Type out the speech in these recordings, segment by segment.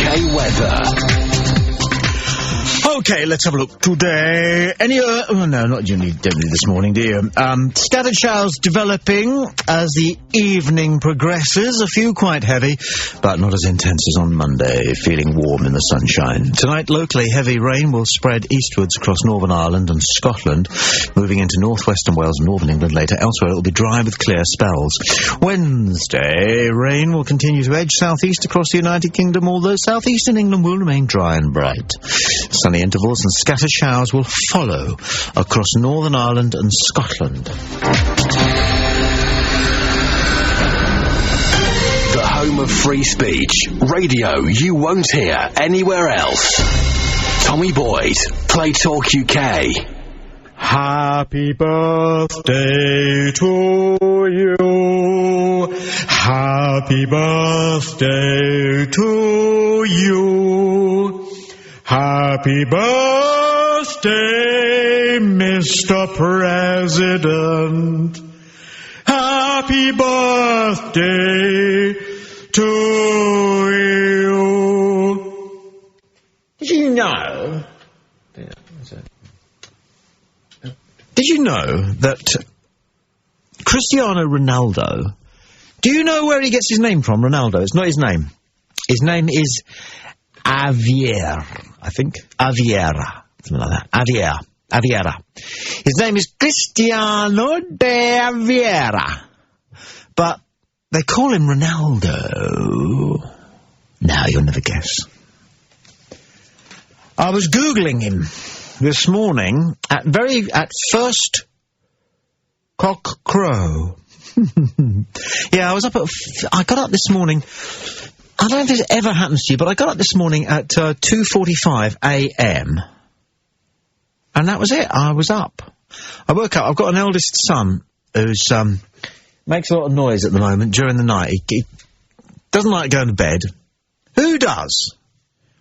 UK weather. Okay, let's have a look today. No, not you need this morning, do you? Scattered showers developing as the evening progresses. A few quite heavy, but not as intense as on Monday. Feeling warm in the sunshine. Tonight, locally, heavy rain will spread eastwards across Northern Ireland and Scotland, moving into northwestern Wales and northern England later. Elsewhere, it will be dry with clear spells. Wednesday, rain will continue to edge southeast across the United Kingdom, although southeastern England will remain dry and bright. Sunny intervals and scattered showers will follow across Northern Ireland and Scotland. The home of free speech. Radio you won't hear anywhere else. Tommy Boyd, Play Talk UK. Happy birthday to you. Happy birthday to you. Happy birthday, Mr. President. Happy birthday to you. Did you know? Did you know that Cristiano Ronaldo? Do you know where he gets his name from? Ronaldo. It's not his name. His name is Javier, I think. Javiera. Something like that. Javiera. His name is Cristiano de Javiera. But they call him Ronaldo. Now you'll never guess. I was Googling him this morning at first cock crow. Yeah, I got up this morning. I don't know if this ever happens to you, but I got up this morning at 2:45 a.m. and that was it. I was up. I woke up. I've got an eldest son who's makes a lot of noise at the moment during the night. He doesn't like going to bed. Who does?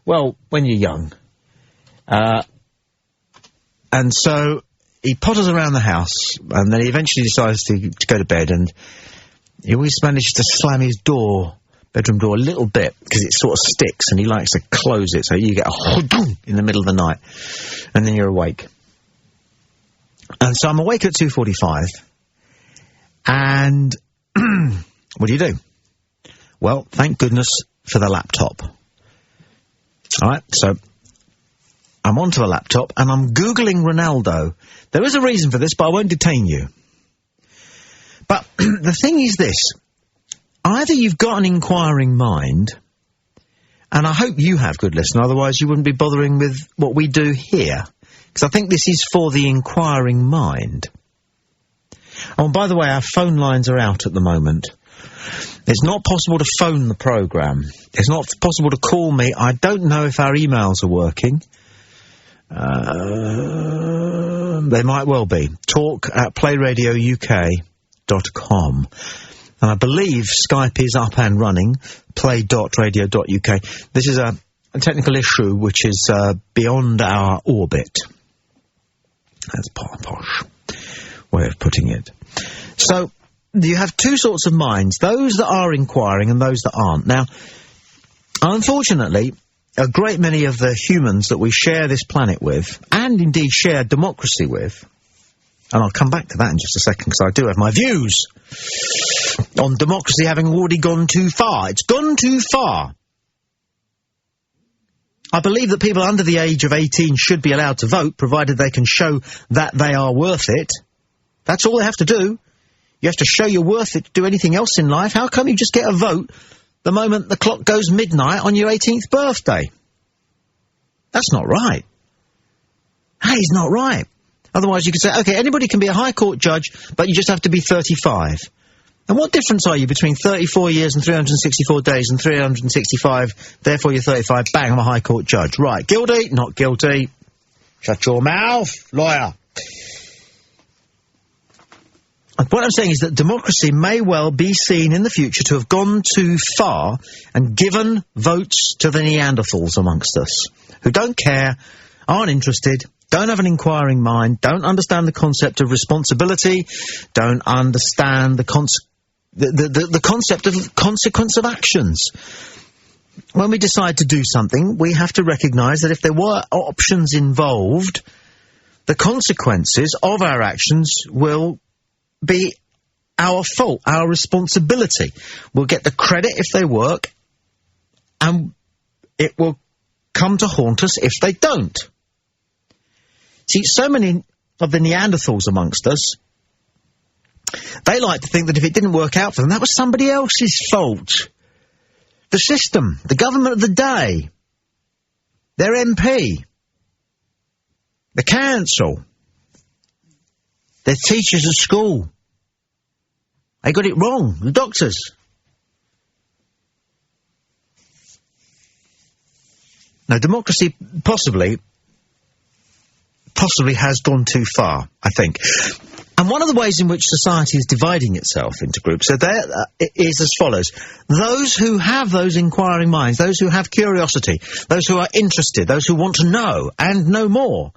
Well, when you're young. And so he potters around the house, and then he eventually decides to go to bed, and he always manages to slam his bedroom door a little bit, because it sort of sticks, and he likes to close it, so you get a hodong in the middle of the night, and then you're awake. And so I'm awake at 2:45, and what do? Well, thank goodness for the laptop. Alright, so I'm onto a laptop, and I'm Googling Ronaldo. There is a reason for this, but I won't detain you. But the thing is this. Either you've got an inquiring mind, and I hope you have, good listener, otherwise you wouldn't be bothering with what we do here, because I think this is for the inquiring mind. Oh, and by the way, our phone lines are out at the moment. It's not possible to phone the programme. It's not possible to call me. I don't know if our emails are working. They might well be. talk@playradiouk.com. And I believe Skype is up and running, play.radio.uk. This is a technical issue which is beyond our orbit. That's posh way of putting it. So, you have two sorts of minds, those that are inquiring and those that aren't. Now, unfortunately, a great many of the humans that we share this planet with, and indeed share democracy with, and I'll come back to that in just a second, because I do have my views on democracy having already gone too far. It's gone too far. I believe that people under the age of 18 should be allowed to vote, provided they can show that they are worth it. That's all they have to do. You have to show you're worth it to do anything else in life. How come you just get a vote the moment the clock goes midnight on your 18th birthday? That's not right. That is not right. Otherwise you could say, okay, anybody can be a high court judge, but you just have to be 35. And what difference are you between 34 years and 364 days and 365, therefore you're 35, bang, I'm a high court judge. Right, guilty, not guilty. Shut your mouth, lawyer. And what I'm saying is that democracy may well be seen in the future to have gone too far and given votes to the Neanderthals amongst us, who don't care, aren't interested, don't have an inquiring mind, don't understand the concept of responsibility, don't understand the concept of consequence of actions. when we decide to do something, we have to recognise that if there were options involved, the consequences of our actions will be our fault, our responsibility. We'll get the credit if they work, and it will come to haunt us if they don't. See, so many of the Neanderthals amongst us, they like to think that if it didn't work out for them, that was somebody else's fault. The system, the government of the day, their MP, the council, their teachers at school. They got it wrong, the doctors. Now, democracy possibly has gone too far, I think. And one of the ways in which society is dividing itself into groups is as follows. Those who have those inquiring minds, those who have curiosity, those who are interested, those who want to know and know more.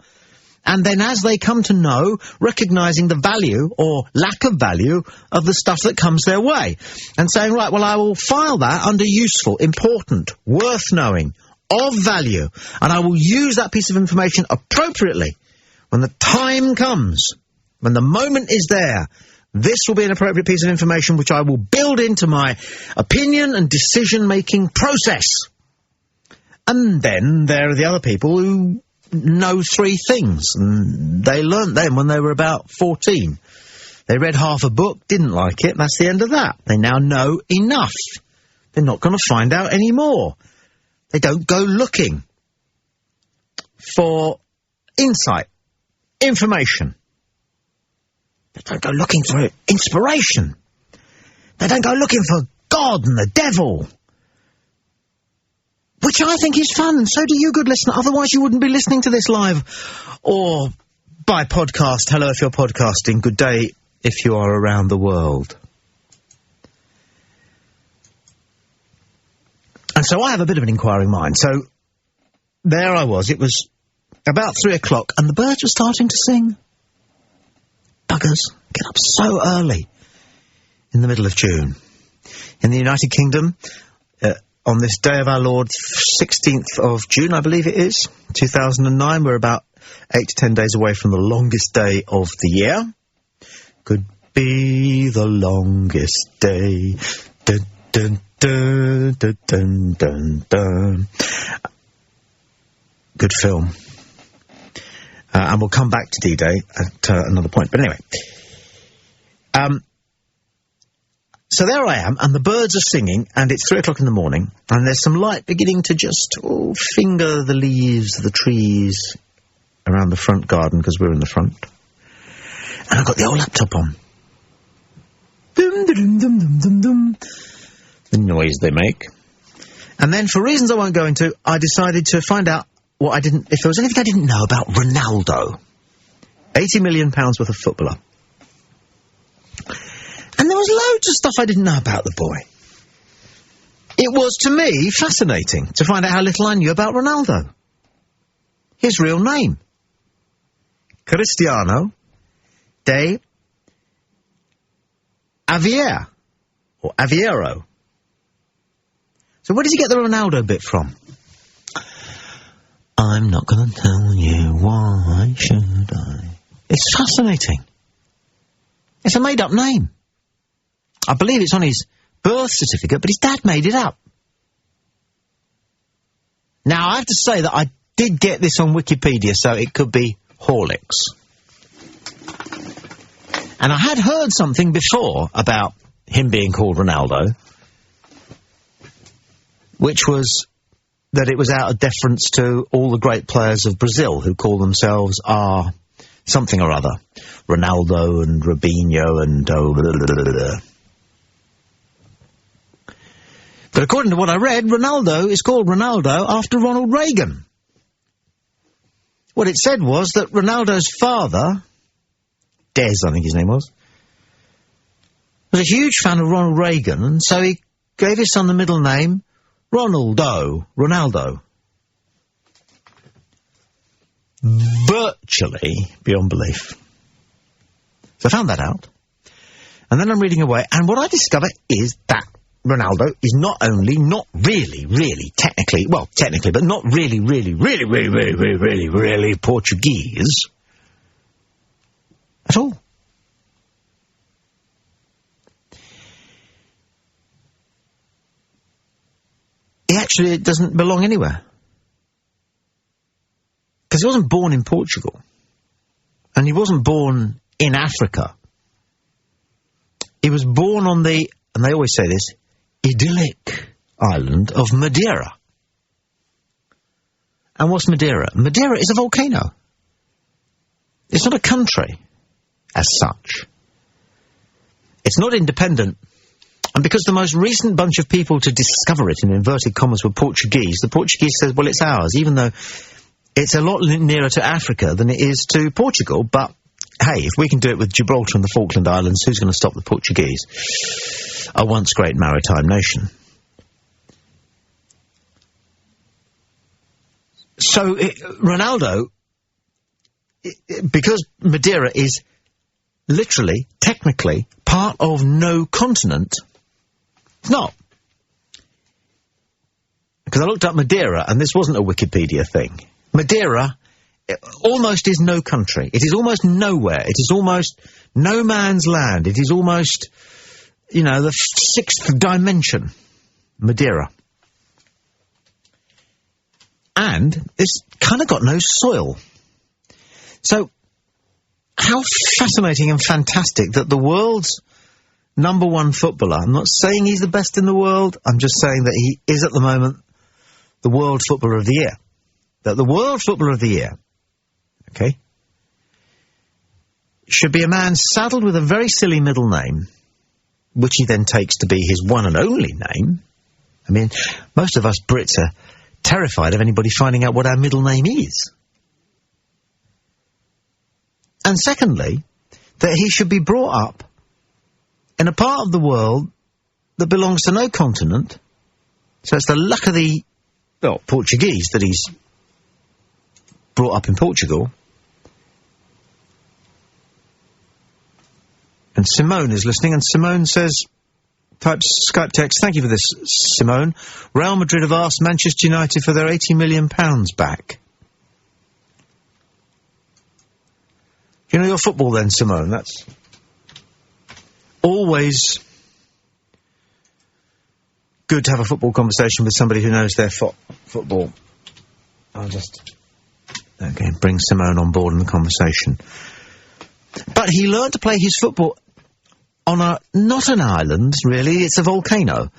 And then as they come to know, recognising the value or lack of value of the stuff that comes their way. And saying, right, well, I will file that under useful, important, worth knowing, of value. And I will use that piece of information appropriately when the time comes. When the moment is there, this will be an appropriate piece of information which I will build into my opinion and decision-making process. And then there are the other people who know three things, and they learnt them when they were about 14. They read half a book, didn't like it, that's the end of that. They now know enough. They're not going to find out any more. They don't go looking for insight, information. They don't go looking for inspiration. They don't go looking for God and the devil. Which I think is fun. So do you, good listener. Otherwise you wouldn't be listening to this live or by podcast. Hello if you're podcasting. Good day if you are around the world. And so I have a bit of an inquiring mind. So there I was. It was about 3 o'clock and the birds were starting to sing. Buggers get up so early in the middle of June. In the United Kingdom, on this day of our Lord, 16th of June, I believe it is, 2009, we're about 8 to 10 days away from the longest day of the year. Could be the longest day. Dun, dun, dun, dun, dun, dun, dun. Good film. And we'll come back to D-Day at another point. But anyway. So there I am, and the birds are singing, and it's 3 o'clock in the morning, and there's some light beginning to just finger the leaves of the trees around the front garden, because we're in the front. And I've got the old laptop on. Dum, dum, dum, dum, dum, dum. The noise they make. And then, for reasons I won't go into, I decided to find out if there was anything I didn't know about Ronaldo. £80 million worth of footballer. And there was loads of stuff I didn't know about the boy. It was, to me, fascinating to find out how little I knew about Ronaldo. His real name. Cristiano de Aveiro. Or Aveiro. So where does he get the Ronaldo bit from? I'm not going to tell you, why should I? It's fascinating. It's a made-up name. I believe it's on his birth certificate, but his dad made it up. Now, I have to say that I did get this on Wikipedia, so it could be Horlicks. And I had heard something before about him being called Ronaldo, which was that it was out of deference to all the great players of Brazil who call themselves something or other. Ronaldo and Robinho and But according to what I read, Ronaldo is called Ronaldo after Ronald Reagan. What it said was that Ronaldo's father, Des, I think his name was a huge fan of Ronald Reagan, and so he gave his son the middle name Ronaldo. Virtually beyond belief. So I found that out. And then I'm reading away, and what I discover is that Ronaldo is not only not really technically, well, technically, but not really Portuguese at all. He actually doesn't belong anywhere. Because he wasn't born in Portugal. And he wasn't born in Africa. He was born on the, and they always say this, idyllic island of Madeira. And what's Madeira? Madeira is a volcano. It's not a country, as such. It's not independent. And because the most recent bunch of people to discover it, in inverted commas, were Portuguese, the Portuguese says, well, it's ours, even though it's a lot nearer to Africa than it is to Portugal. But, hey, if we can do it with Gibraltar and the Falkland Islands, who's going to stop the Portuguese? A once great maritime nation. So, Ronaldo, because Madeira is literally, technically, part of no continent, it's not. Because I looked up Madeira, and this wasn't a Wikipedia thing. Madeira almost is no country. It is almost nowhere. It is almost no man's land. It is almost, you know, the sixth dimension. Madeira. And it's kind of got no soil. So, how fascinating and fantastic that the world's number one footballer, I'm not saying he's the best in the world, I'm just saying that he is at the moment the World Footballer of the Year. That the World Footballer of the Year, okay, should be a man saddled with a very silly middle name, which he then takes to be his one and only name. I mean, most of us Brits are terrified of anybody finding out what our middle name is. And secondly, that he should be brought up in a part of the world that belongs to no continent. So it's the luck of the, well, Portuguese that he's brought up in Portugal. And Simone is listening, and Simone says, types Skype text, thank you for this, Simone. Real Madrid have asked Manchester United for their £80 million back. You know your football then, Simone? That's always good to have a football conversation with somebody who knows their football. I'll just, okay, bring Simone on board in the conversation. But he learned to play his football on a, not an island, really, it's a volcano.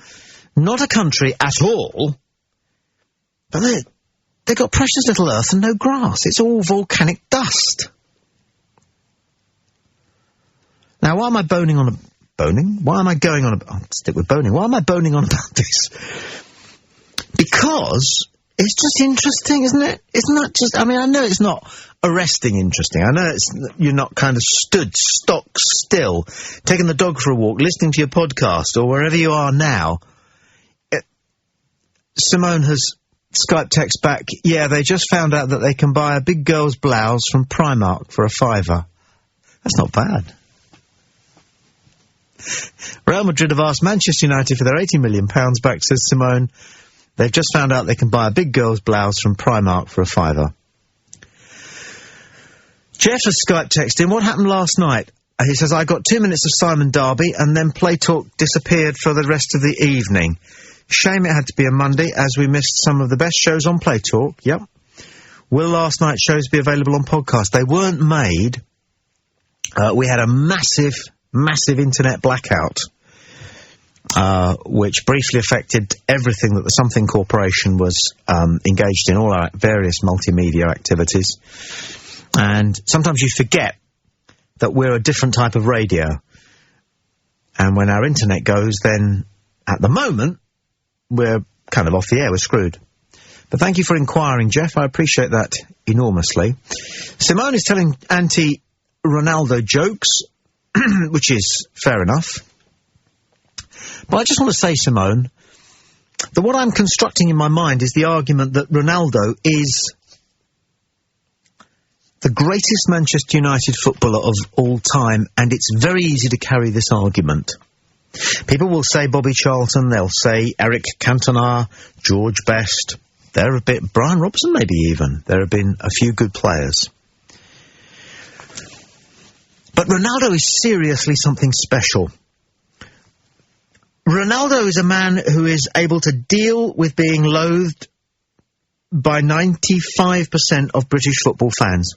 Not a country at all. But they got precious little earth and no grass. It's all volcanic dust. Now, why am I boning on a... Boning? Why am I going on a... I'll stick with boning. Why am I boning on about this? Because it's just interesting, isn't it? It's not just... I mean, I know it's not arresting interesting. I know you're not kind of stood stock still, taking the dog for a walk, listening to your podcast, or wherever you are now. Simone has Skype text back, yeah, they just found out that they can buy a big girl's blouse from Primark for £5. That's not bad. Real Madrid have asked Manchester United for their £80 million back, says Simone. They've just found out they can buy a big girl's blouse from Primark for £5. Jeff has Skype texted in, what happened last night? He says, I got 2 minutes of Simon Darby and then Play Talk disappeared for the rest of the evening. Shame it had to be a Monday, as we missed some of the best shows on Play Talk. Yep. Will last night's shows be available on podcast? They weren't made. We had a massive internet blackout, which briefly affected everything that the Something Corporation was engaged in, all our various multimedia activities. And sometimes you forget that we're a different type of radio. And when our internet goes, then at the moment, we're kind of off the air, we're screwed. But thank you for inquiring, Jeff. I appreciate that enormously. Simone is telling anti-Ronaldo jokes, which is fair enough. But I just want to say, Simone, that what I'm constructing in my mind is the argument that Ronaldo is the greatest Manchester United footballer of all time, and it's very easy to carry this argument. People will say Bobby Charlton, they'll say Eric Cantona, George Best. There have been Brian Robson, maybe even. There have been a few good players. But Ronaldo is seriously something special. Ronaldo is a man who is able to deal with being loathed by 95% of British football fans.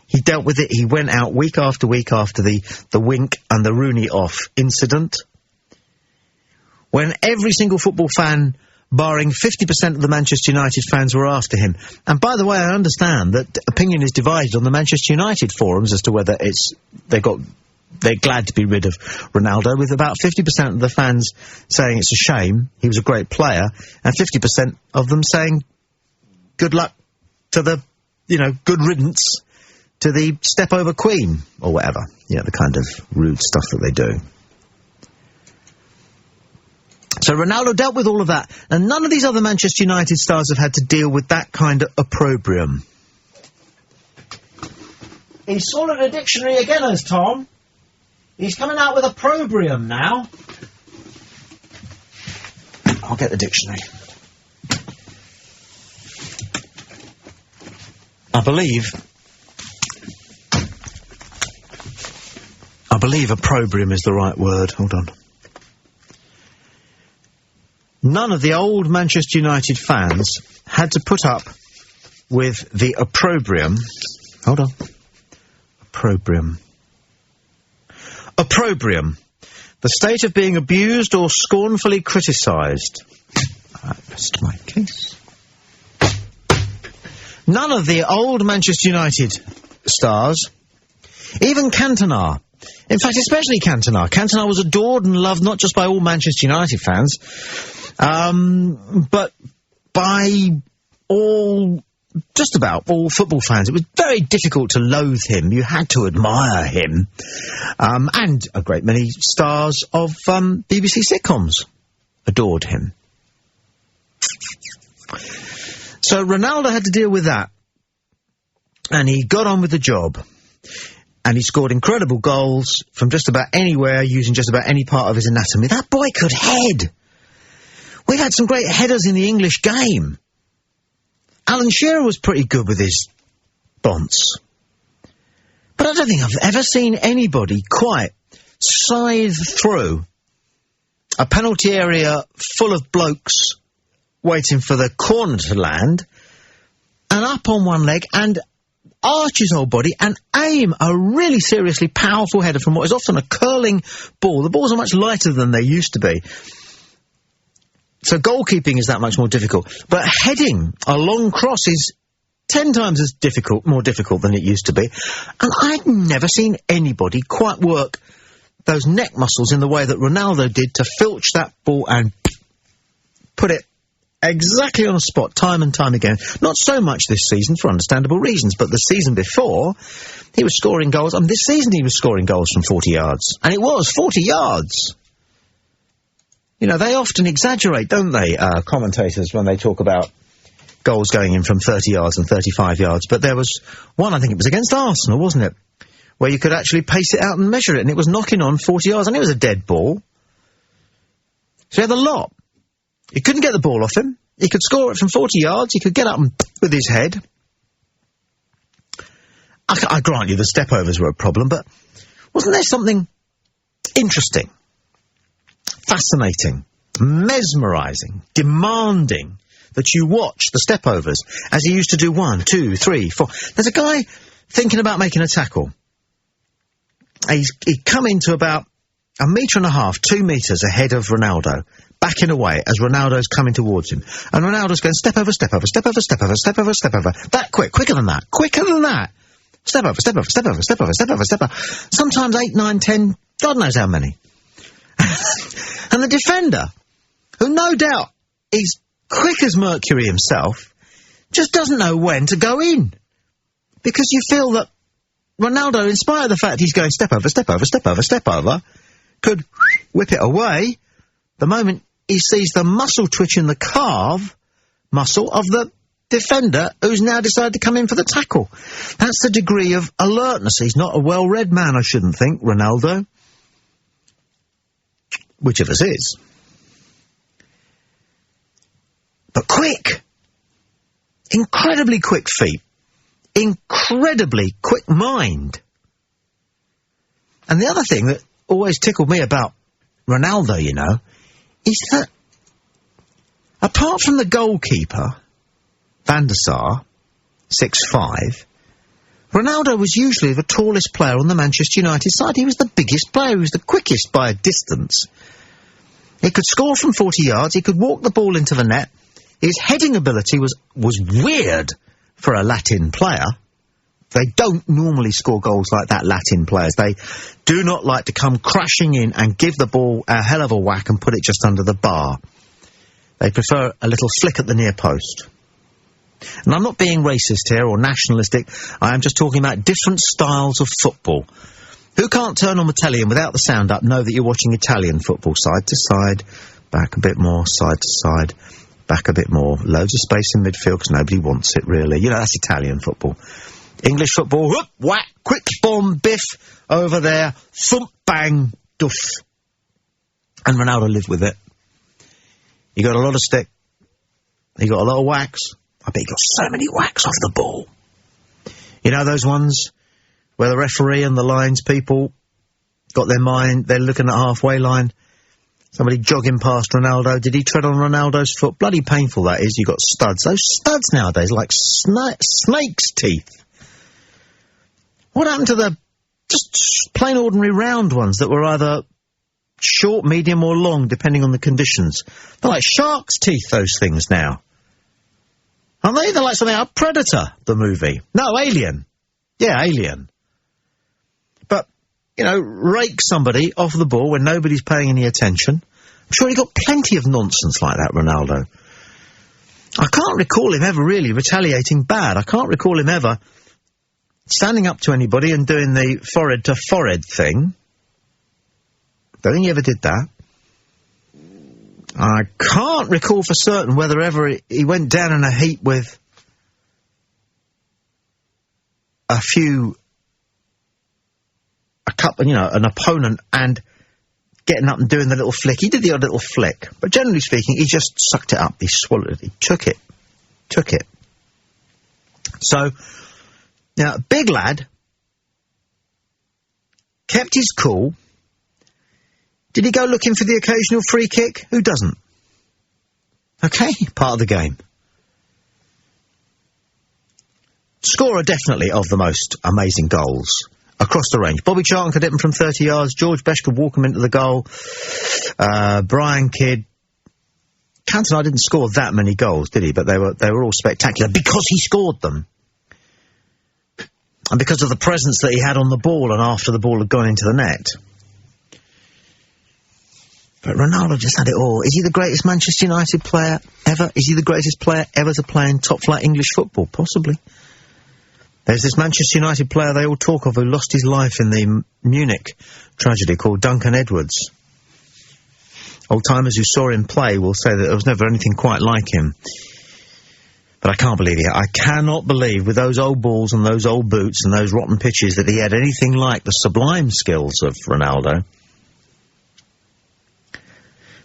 He dealt with it. He went out week after week after the Wink and the Rooney off incident, when every single football fan, barring 50% of the Manchester United fans, were after him. And by the way, I understand that opinion is divided on the Manchester United forums as to whether they're glad to be rid of Ronaldo, with about 50% of the fans saying it's a shame, he was a great player, and 50% of them saying good luck to the, good riddance to the step over queen, or whatever. The kind of rude stuff that they do. So Ronaldo dealt with all of that, and none of these other Manchester United stars have had to deal with that kind of opprobrium. He's swallowed a dictionary again, as Tom. He's coming out with opprobrium now. I'll get the dictionary. I believe opprobrium is the right word. Hold on. None of the old Manchester United fans had to put up with the opprobrium. Hold on. Opprobrium. Opprobrium. The state of being abused or scornfully criticised. Rest my case. None of the old Manchester United stars, even Cantona, in fact, especially Cantona. Cantona was adored and loved not just by all Manchester United fans, but by just about all football fans. It was very difficult to loathe him. You had to admire him. And a great many stars of BBC sitcoms adored him. So Ronaldo had to deal with that. And he got on with the job. And he scored incredible goals from just about anywhere, using just about any part of his anatomy. That boy could head. We've had some great headers in the English game. Alan Shearer was pretty good with his bonce. But I don't think I've ever seen anybody quite scythe through a penalty area full of blokes waiting for the corner to land, and up on one leg, and arch his whole body, and aim a really seriously powerful header from what is often a curling ball. The balls are much lighter than they used to be. So goalkeeping is that much more difficult. But heading a long cross is 10 times as more difficult than it used to be. And I'd never seen anybody quite work those neck muscles in the way that Ronaldo did to filch that ball and put it exactly on the spot, time and time again. Not so much this season, for understandable reasons, but the season before, he was scoring goals. This season he was scoring goals from 40 yards. And it was 40 yards. They often exaggerate, don't they, commentators, when they talk about goals going in from 30 yards and 35 yards. But there was one, I think it was against Arsenal, wasn't it, where you could actually pace it out and measure it, and it was knocking on 40 yards, and it was a dead ball. So he had a lot. He couldn't get the ball off him. He could score it from 40 yards. He could get up and with his head. I grant you the step-overs were a problem, but wasn't there something interesting, fascinating, mesmerising, demanding that you watch the step-overs as he used to do 1, 2, 3, 4. There's a guy thinking about making a tackle. He'd come into about 1.5 meters, 2 metres ahead of Ronaldo, backing away as Ronaldo's coming towards him. And Ronaldo's going step over, step over, step over, step over, step over, step over. That quick, quicker than that, quicker than that. Step over, step over, step over, step over, step over, step over. Sometimes 8, 9, 10, God knows how many. And the defender, who no doubt is quick as Mercury himself, just doesn't know when to go in. Because you feel that Ronaldo, in spite of the fact he's going step over, step over, step over, step over, could whip it away the moment he sees the muscle twitch in the calf muscle of the defender who's now decided to come in for the tackle. That's the degree of alertness. He's not a well-read man, I shouldn't think, Ronaldo. which of us is. But quick! Incredibly quick feet. Incredibly quick mind. And the other thing that always tickled me about Ronaldo, you know, is that apart from the goalkeeper, Van der Sar, 6'5", Ronaldo was usually the tallest player on the Manchester United side. He was the biggest player. He was the quickest by a distance. He could score from 40 yards. He could walk the ball into the net. His heading ability was weird for a Latin player. They don't normally score goals like that, Latin players. They do not like to come crashing in and give the ball a hell of a whack and put it just under the bar. They prefer a little flick at the near post. And I'm not being racist here or nationalistic. I am just talking about different styles of football. Who can't turn on the telly and without the sound up know that you're watching Italian football? Side to side, back a bit more, side to side, back a bit more. Loads of space in midfield because nobody wants it, really. You know, that's Italian football. English football, whoop, whack, quick bomb, biff, over there, thump, bang, duff. And Ronaldo lived with it. He got a lot of stick. He got a lot of whacks. I bet he got so many whacks off the ball. You know those ones where the referee and the lines people got their mind, they're looking at halfway line. Somebody jogging past Ronaldo. Did he tread on Ronaldo's foot? Bloody painful that is. You got studs. Those studs nowadays like snake's teeth. What happened to the just plain ordinary round ones that were either short, medium or long, depending on the conditions? They're like shark's teeth, those things now. Aren't they? They're like something out of Predator, the movie. No, Alien. Yeah, Alien. But, you know, rake somebody off the ball when nobody's paying any attention. I'm sure he got plenty of nonsense like that, Ronaldo. I can't recall him ever really retaliating bad. I can't recall him ever standing up to anybody and doing the forehead-to-forehead thing. Don't think he ever did that. I can't recall for certain whether ever he went down in a heap with a couple, you know, an opponent and getting up and doing the little flick. He did the odd little flick, but generally speaking, he just sucked it up. He swallowed it. He took it. So, now, big lad kept his cool. Did he go looking for the occasional free kick? Who doesn't? Okay, part of the game. Scorer definitely of the most amazing goals across the range. Bobby Charlton could hit them from 30 yards. George Best could walk them into the goal. Brian Kidd. Cantona didn't score that many goals, did he? But they were all spectacular because he scored them. And because of the presence that he had on the ball and after the ball had gone into the net. But Ronaldo just had it all. Is he the greatest Manchester United player ever? Is he the greatest player ever to play in top-flight English football? Possibly. There's this Manchester United player they all talk of who lost his life in the Munich tragedy called Duncan Edwards. Old-timers who saw him play will say that there was never anything quite like him. But I can't believe it. I cannot believe, with those old balls and those old boots and those rotten pitches, that he had anything like the sublime skills of Ronaldo.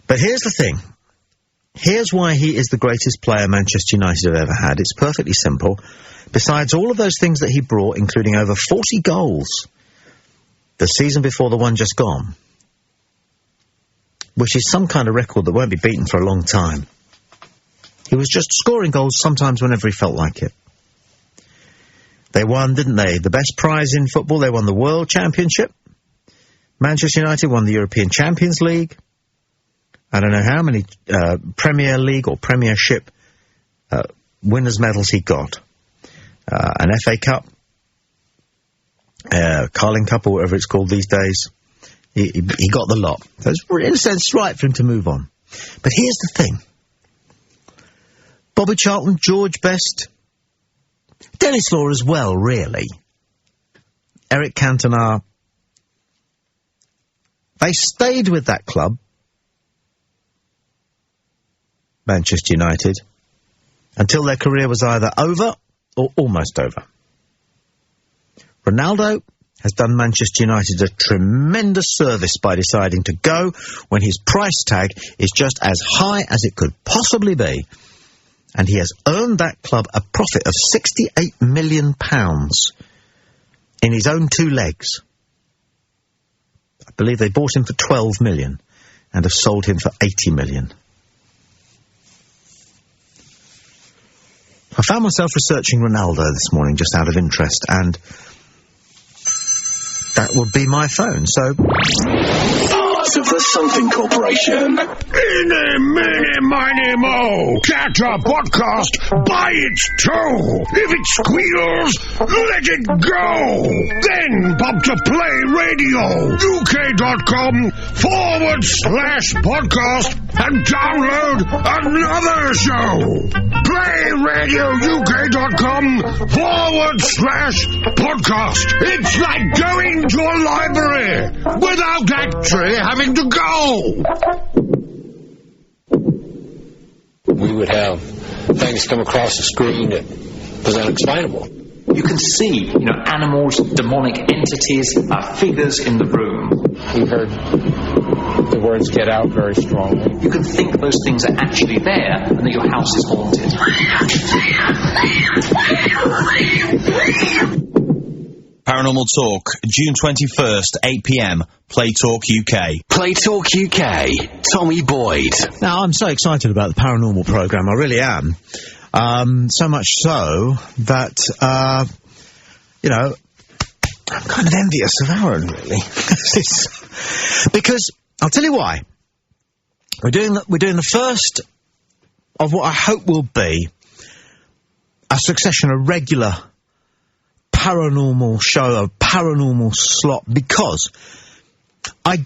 But here's the thing. Here's why he is the greatest player Manchester United have ever had. It's perfectly simple. Besides all of those things that he brought, including over 40 goals the season before the one just gone, which is some kind of record that won't be beaten for a long time. He was just scoring goals sometimes whenever he felt like it. They won, didn't they? The best prize in football. They won the World Championship. Manchester United won the European Champions League. I don't know how many Premier League or Premiership winners' medals he got. An FA Cup, Carling Cup or whatever it's called these days. He got the lot. So it's, in a sense, right for him to move on. But here's the thing. Bobby Charlton, George Best, Dennis Law as well, really. Eric Cantona. They stayed with that club, Manchester United, until their career was either over or almost over. Ronaldo has done Manchester United a tremendous service by deciding to go when his price tag is just as high as it could possibly be. And he has earned that club a profit of £68 million in his own 2 legs. I believe they bought him for 12 million and have sold him for 80 million. I found myself researching Ronaldo this morning just out of interest, and that would be my phone, so... Part of the Something Corporation. Eeny, meeny, miny, mo. Chatter podcast, buy it too. If it squeals, let it go. Then pop to playradiouk.com/podcast and download another show. Playradiouk.com/podcast. It's like going to a library without actually having to go. We would have things come across the screen that was unexplainable. You can see, animals, demonic entities, figures in the room. We heard the words get out very strongly. You can think those things are actually there and that your house is haunted. Paranormal Talk, June 21st, 8 p.m, Play Talk UK. Play Talk UK, Tommy Boyd. Now, I'm so excited about the paranormal programme, I really am. So much so that, I'm kind of envious of Aaron, really. Because, I'll tell you why. We're doing the first of what I hope will be a succession of regular paranormal show, a paranormal slot, because I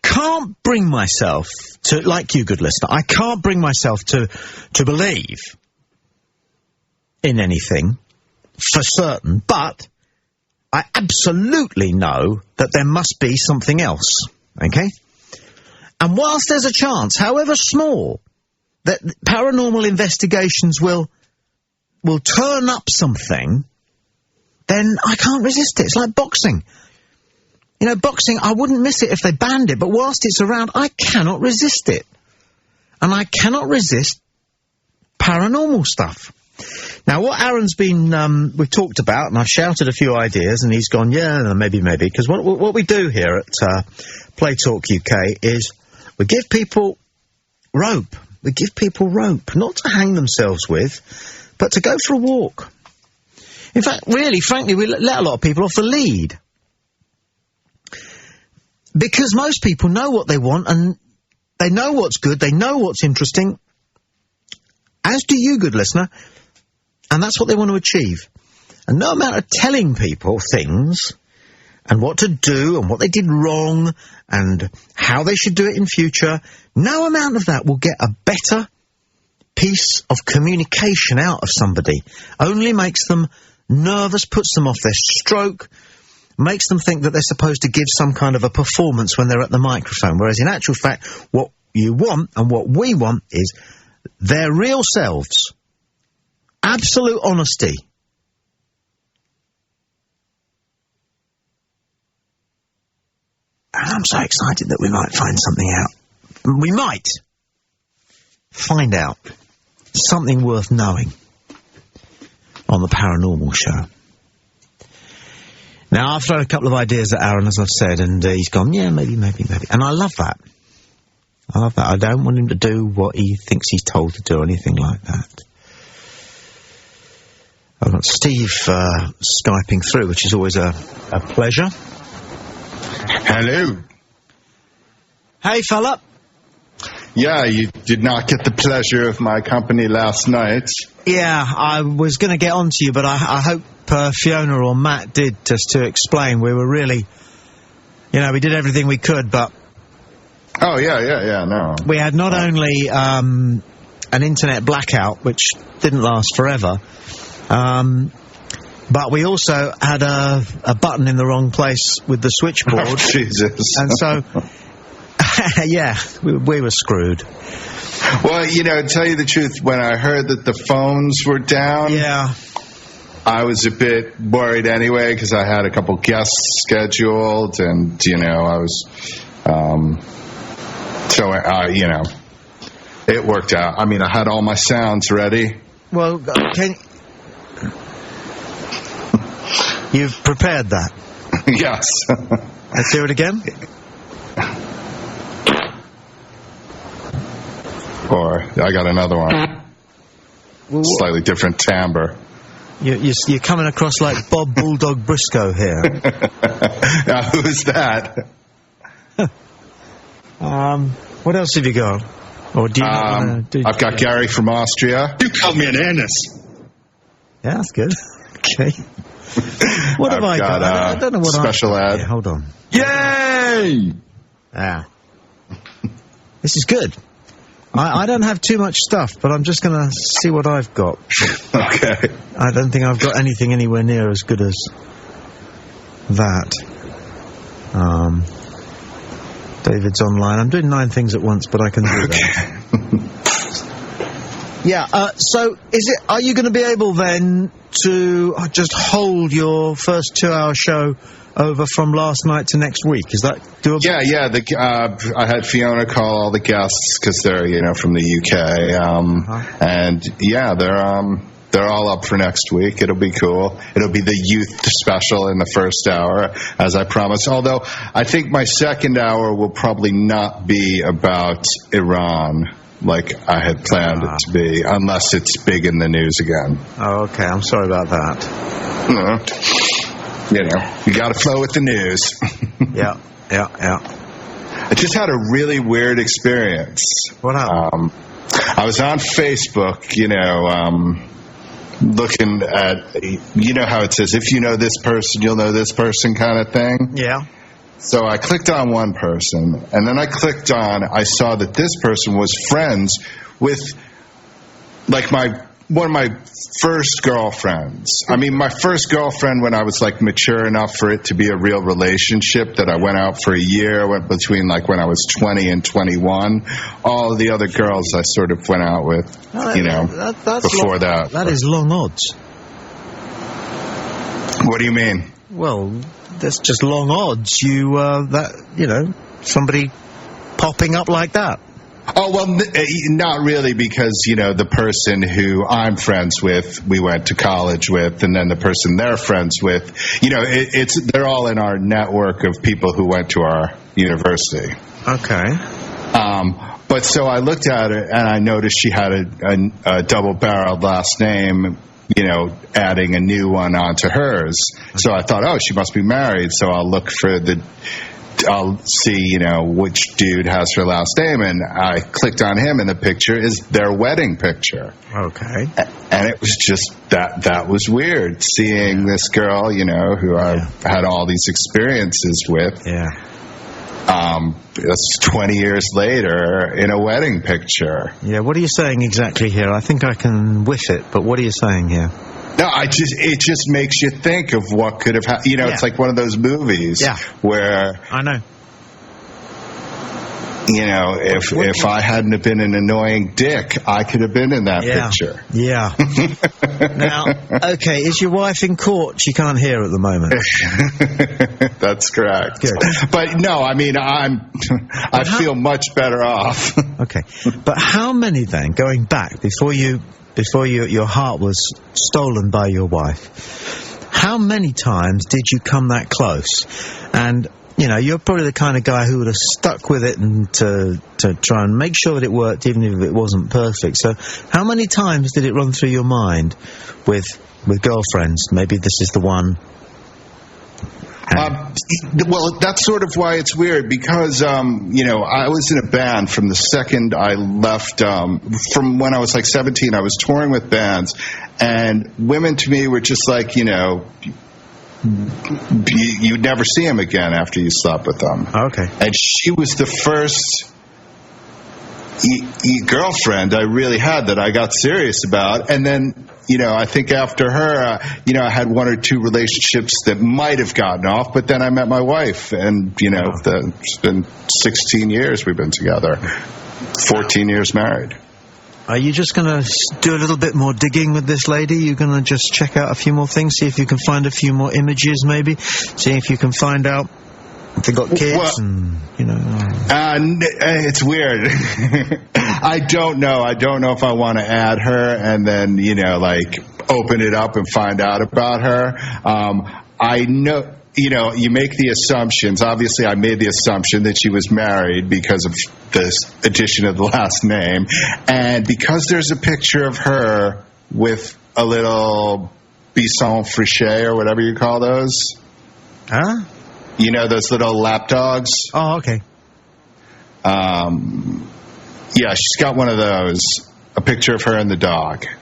can't bring myself to, like you, good listener, I can't bring myself to believe in anything for certain, but I absolutely know that there must be something else, okay? And whilst there's a chance, however small, that paranormal investigations will turn up something, then I can't resist it. It's like boxing. Boxing, I wouldn't miss it if they banned it, but whilst it's around, I cannot resist it. And I cannot resist paranormal stuff. Now, what Aaron's been, we've talked about, and I've shouted a few ideas, and he's gone, yeah, maybe, because what we do here at Play Talk UK is we give people rope. We give people rope, not to hang themselves with, but to go for a walk. In fact, really, frankly, we let a lot of people off the lead. Because most people know what they want, and they know what's good, they know what's interesting, as do you, good listener, and that's what they want to achieve. And no amount of telling people things, and what to do, and what they did wrong, and how they should do it in future, no amount of that will get a better piece of communication out of somebody. Only makes them nervous, puts them off their stroke, makes them think that they're supposed to give some kind of a performance when they're at the microphone, whereas in actual fact, what you want and what we want is their real selves. Absolute honesty. And I'm so excited that we might find something out. We might find out something worth knowing on the Paranormal Show. Now, I've thrown a couple of ideas at Aaron, as I've said, and he's gone, yeah, maybe. And I love that. I don't want him to do what he thinks he's told to do, or anything like that. I've got Steve Skyping through, which is always a pleasure. Hello. Hey, fella. Yeah, you did not get the pleasure of my company last night. Yeah, I was going to get on to you, but I hope Fiona or Matt did, just to explain. We were really, we did everything we could, but... Oh, yeah, no. We had not only an internet blackout, which didn't last forever, but we also had a button in the wrong place with the switchboard. Oh, Jesus. And so, yeah, we were screwed. Well, to tell you the truth, when I heard that the phones were down... Yeah. I was a bit worried anyway because I had a couple guests scheduled, and I was, it worked out. I mean, I had all my sounds ready. Well, you've prepared that? Yes. Let's hear it again. Or I got another one. Slightly different timbre. You're coming across like Bob Bulldog Briscoe here. Now, who's that? What else have you got? Or do you I've got Gary from Austria. You called me an anus. Yeah, that's good. Okay. What have I got? I don't know what special ad. Yeah, hold on. Yay! Ah. This is good. I don't have too much stuff, but I'm just going to see what I've got. Okay. I don't think I've got anything anywhere near as good as that. David's online. I'm doing 9 things at once, but I can do that. Yeah, so are you going to be able then to just hold your first 2-hour show over from last night to next week? Is that doable? Yeah. I had Fiona call all the guests because they're from the UK, and yeah, they're all up for next week. It'll be cool. It'll be the youth special in the first hour, as I promised. Although I think my second hour will probably not be about Iran like I had planned it to be, unless it's big in the news again. Oh, okay. I'm sorry about that. You got to flow with the news. Yeah. I just had a really weird experience. What happened? I was on Facebook, looking at, how it says, if you know this person, you'll know this person kind of thing. Yeah. So I clicked on one person, and then I saw that this person was friends with, like, one of my first girlfriends. I mean, my first girlfriend when I was, like, mature enough for it to be a real relationship, that I went out for a year, went between, like, when I was 20 and 21. All the other girls I sort of went out with, before that. That is long odds. What do you mean? Well, that's just long odds. Somebody popping up like that. Oh, well, not really, because, the person who I'm friends with, we went to college with, and then the person they're friends with, they're all in our network of people who went to our university. Okay. But so I looked at it, and I noticed she had a double-barreled last name, adding a new one onto hers. So I thought, oh, she must be married, so I'll see, which dude has her last name, and I clicked on him, and the picture is their wedding picture. Okay. And it was just, that was weird, seeing this girl, who I've had all these experiences with. Yeah. That's 20 years later in a wedding picture. Yeah, what are you saying exactly here? I think I can whiff it, but what are you saying here? No, it just makes you think of what could have happened. It's like one of those movies where... I know. If I hadn't have been an annoying dick, I could have been in that picture. Yeah. Now, okay, is your wife in court? She can't hear at the moment. That's correct. Good. But no, I mean, I feel much better off. Okay. But how many then, going back, before your heart was stolen by your wife, how many times did you come that close? And, you're probably the kind of guy who would have stuck with it and to try and make sure that it worked, even if it wasn't perfect. So how many times did it run through your mind with girlfriends? Maybe this is the one. Well, that's sort of why it's weird, because, I was in a band from the second I left, from when I was like 17, I was touring with bands, and women to me were just like, you'd never see them again after you slept with them. Okay. And she was the first girlfriend I really had that I got serious about. And then, I think after her, I had 1 or 2 relationships that might have gotten off, but then I met my wife, and, it's been 16 years we've been together, 14 years married. Are you just going to do a little bit more digging with this lady? You're going to just check out a few more things, see if you can find a few more images, maybe? See if you can find out if they got kids, Well, and, you know... It's weird. I don't know. I don't know if I want to add her and then, you know, like, open it up and find out about her. I know... You know, you make the assumptions. Obviously, I made the assumption that she was married because of this addition of the last name. And because there's a picture of her with a little Bisson Frichet or whatever you call those. Huh? You know, those little lap dogs? Oh, okay. Yeah, she's got one of those. A picture of her and the dog. Okay.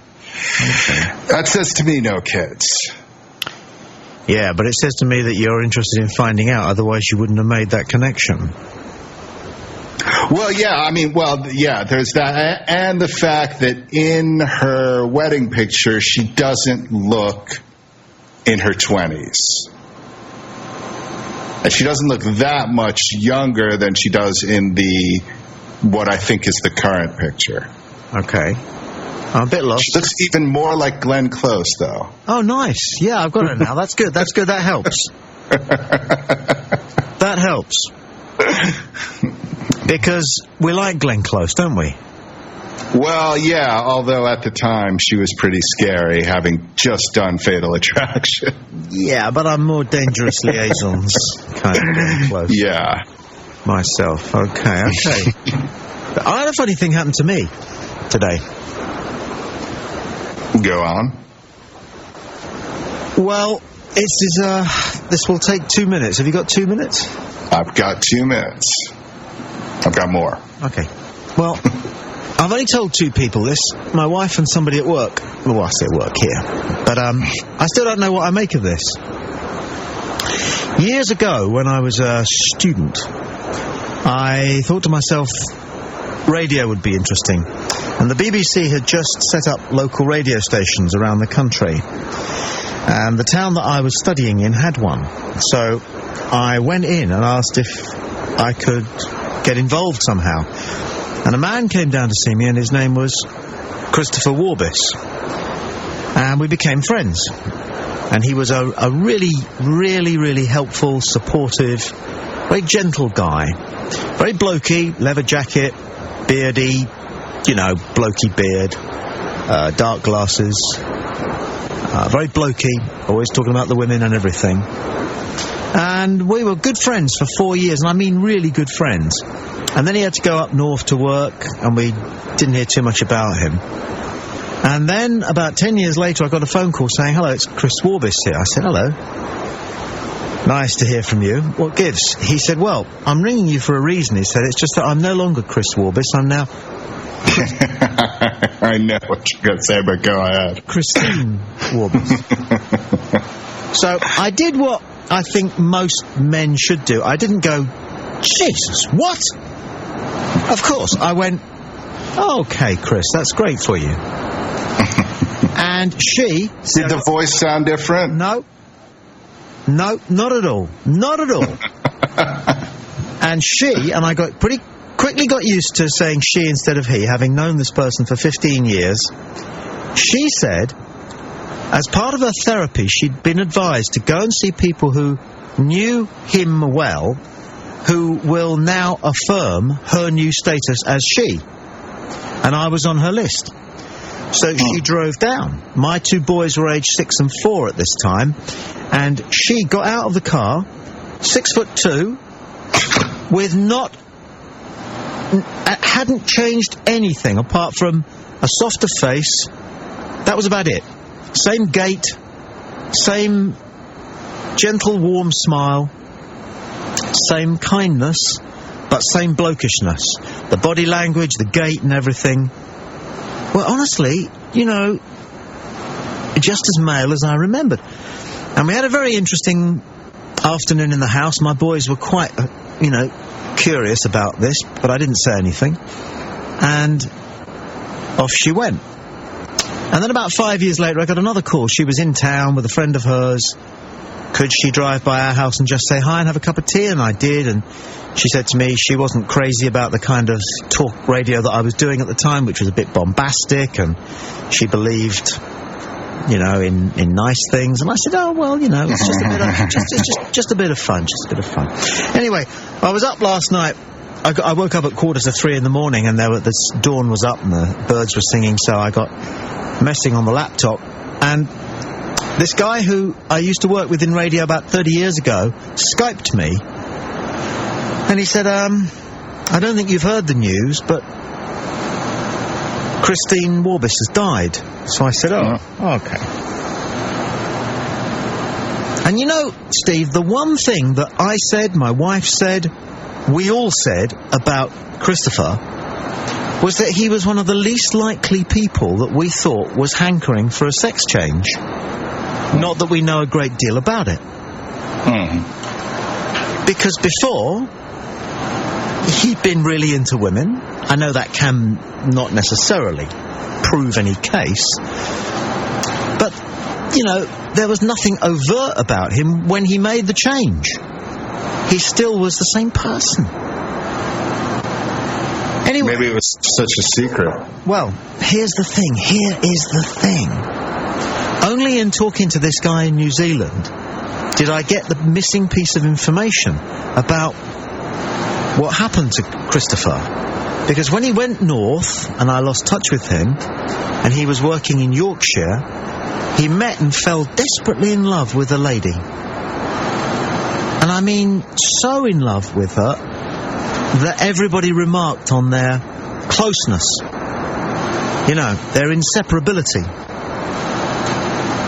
That says to me, no kids. Yeah, but it says to me that you're interested in finding out, otherwise you wouldn't have made that connection. Well, yeah, I mean, there's that. And the fact that in her wedding picture, she doesn't look in her 20s. And she doesn't look that much younger than she does in what I think is the current picture. Okay. I'm a bit lost. She looks even more like Glenn Close, though. Oh, nice. Yeah, I've got it now. That's good. That's good. That helps. That helps. Because we like Glenn Close, don't we? Well, yeah, although at the time she was pretty scary, having just done Fatal Attraction. Yeah, but I'm more Dangerous Liaisons kind of Glenn Close. Yeah. Myself. Okay. I had a funny thing happen to me today. Go on. Well, this will take 2 minutes. Have you got 2 minutes? I've got 2 minutes. I've got more. Okay. Well, I've only told 2 people this. My wife and somebody at work. Well, I say work here. But I still don't know what I make of this. Years ago, when I was a student, I thought to myself, radio would be interesting. And the BBC had just set up local radio stations around the country. And the town that I was studying in had one. So I went in and asked if I could get involved somehow. And a man came down to see me, and his name was Christopher Warbis. And we became friends. And he was a really, really, really helpful, supportive, very gentle guy. Very blokey, leather jacket, beardy, you know, blokey beard, dark glasses, very blokey, always talking about the women and everything. And we were good friends for 4 years, and I mean really good friends. And then he had to go up north to work, and we didn't hear too much about him. And then, about 10 years later, I got a phone call saying, "Hello, it's Chris Warbis here." I said, "Hello. Nice to hear from you. What gives?" He said, "Well, I'm ringing you for a reason." He said, "It's just that I'm no longer Chris Warbis. I'm now..." I know what you're going to say, but go ahead. Christine Warbis. So I did what I think most men should do. I didn't go, "Jesus, what?" Of course, I went, "Okay, Chris, that's great for you." And she... Did the voice sound different? No, not at all. Not at all. And she, and I quickly got used to saying she instead of he, having known this person for 15 years. She said, as part of her therapy, she'd been advised to go and see people who knew him well, who will now affirm her new status as she. And I was on her list. So she drove down. My 2 boys were aged 6 and 4 at this time, and she got out of the car, 6'2", with hadn't changed anything apart from a softer face. That was about it. Same gait, same gentle, warm smile, same kindness, but same blokishness. The body language, the gait and everything. Well, honestly, you know, just as male as I remembered. And we had a very interesting afternoon in the house. My boys were quite, curious about this, but I didn't say anything. And off she went. And then about 5 years later, I got another call. She was in town with a friend of hers, could she drive by our house and just say hi and have a cup of tea? And I did, and she said to me she wasn't crazy about the kind of talk radio that I was doing at the time, which was a bit bombastic, and she believed, you know, in nice things. And I said, oh, well, you know, it's just a bit of, just a bit of fun, just a bit of fun. Anyway, I was up last night. I woke up at 2:45 in the morning, and the dawn was up and the birds were singing, so I got messing on the laptop, and this guy who I used to work with in radio about 30 years ago Skyped me, and he said, I don't think you've heard the news, but Christine Warbis has died. So I said, oh, okay. And you know, Steve, the one thing that I said, my wife said, we all said about Christopher was that he was one of the least likely people that we thought was hankering for a sex change. Not that we know a great deal about it. Because before, he'd been really into women. I know that can not necessarily prove any case. But, you know, there was nothing overt about him when he made the change. He still was the same person. Anyway, maybe it was such a secret. Well, here's the thing. Here is the thing. Only in talking to this guy in New Zealand did I get the missing piece of information about what happened to Christopher. Because when he went north, and I lost touch with him, and he was working in Yorkshire, he met and fell desperately in love with a lady. And I mean, so in love with her that everybody remarked on their closeness. You know, their inseparability.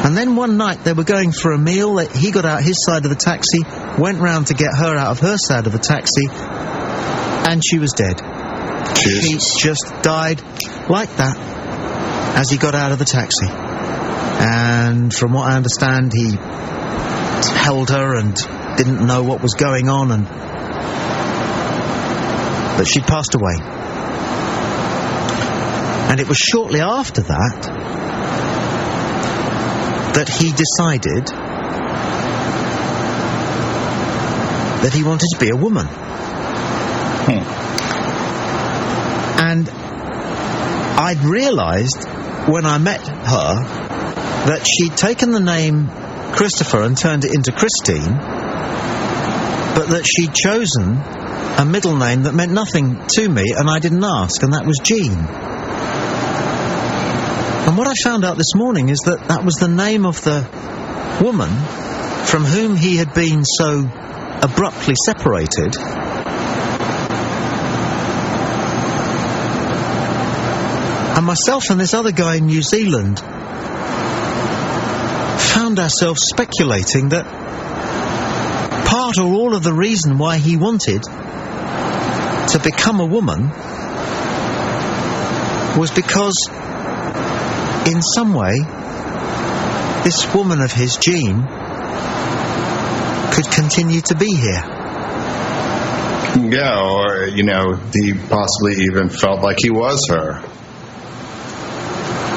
And then one night they were going for a meal, he got out his side of the taxi, went round to get her out of her side of the taxi, and she was dead. Jesus. He just died like that as he got out of the taxi. And from what I understand, he held her and didn't know what was going on, and but she'd passed away. And it was shortly after that he decided that he wanted to be a woman. And I'd realised when I met her that she'd taken the name Christopher and turned it into Christine, but that she'd chosen a middle name that meant nothing to me, and I didn't ask, and that was Jean. And what I found out this morning is that that was the name of the woman from whom he had been so abruptly separated. And myself and this other guy in New Zealand found ourselves speculating that part or all of the reason why he wanted to become a woman was because, in some way, this woman of his, Jean, could continue to be here. Yeah, or, you know, he possibly even felt like he was her.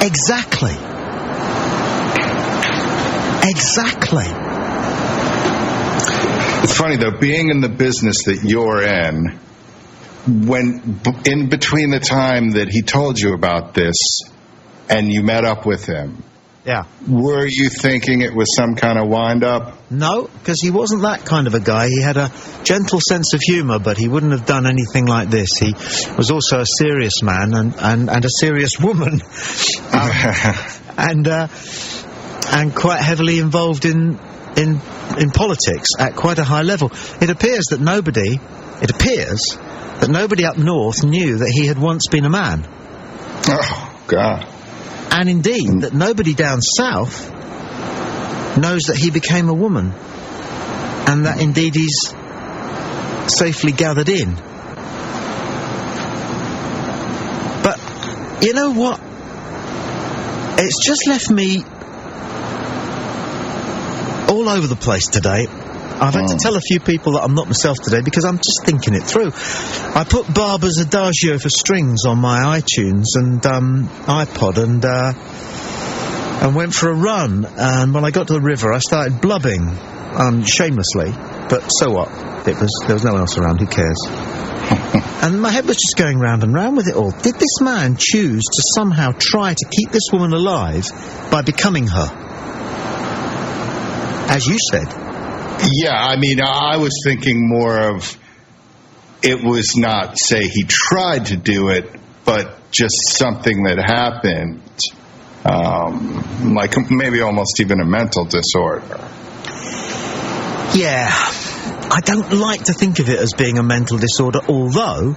Exactly. Exactly. It's funny, though, being in the business that you're in, when in between the time that he told you about this and you met up with him, yeah, were you thinking it was some kind of wind-up? No, because he wasn't that kind of a guy. He had a gentle sense of humour, but he wouldn't have done anything like this. He was also a serious man and a serious woman, and quite heavily involved in politics at quite a high level. It appears that nobody up north knew that he had once been a man. Oh, God. And indeed, that nobody down south knows that he became a woman, and that indeed he's safely gathered in. But, you know what? It's just left me all over the place today. I've had to tell a few people that I'm not myself today because I'm just thinking it through. I put Barber's Adagio for Strings on my iTunes and iPod, and and went for a run, and when I got to the river, I started blubbing, shamelessly, but so what? There was no one else around, who cares? And my head was just going round and round with it all. Did this man choose to somehow try to keep this woman alive by becoming her? As you said. Yeah, I mean, I was thinking more of, it was not, say, he tried to do it, but just something that happened, like maybe almost even a mental disorder. Yeah, I don't like to think of it as being a mental disorder, although,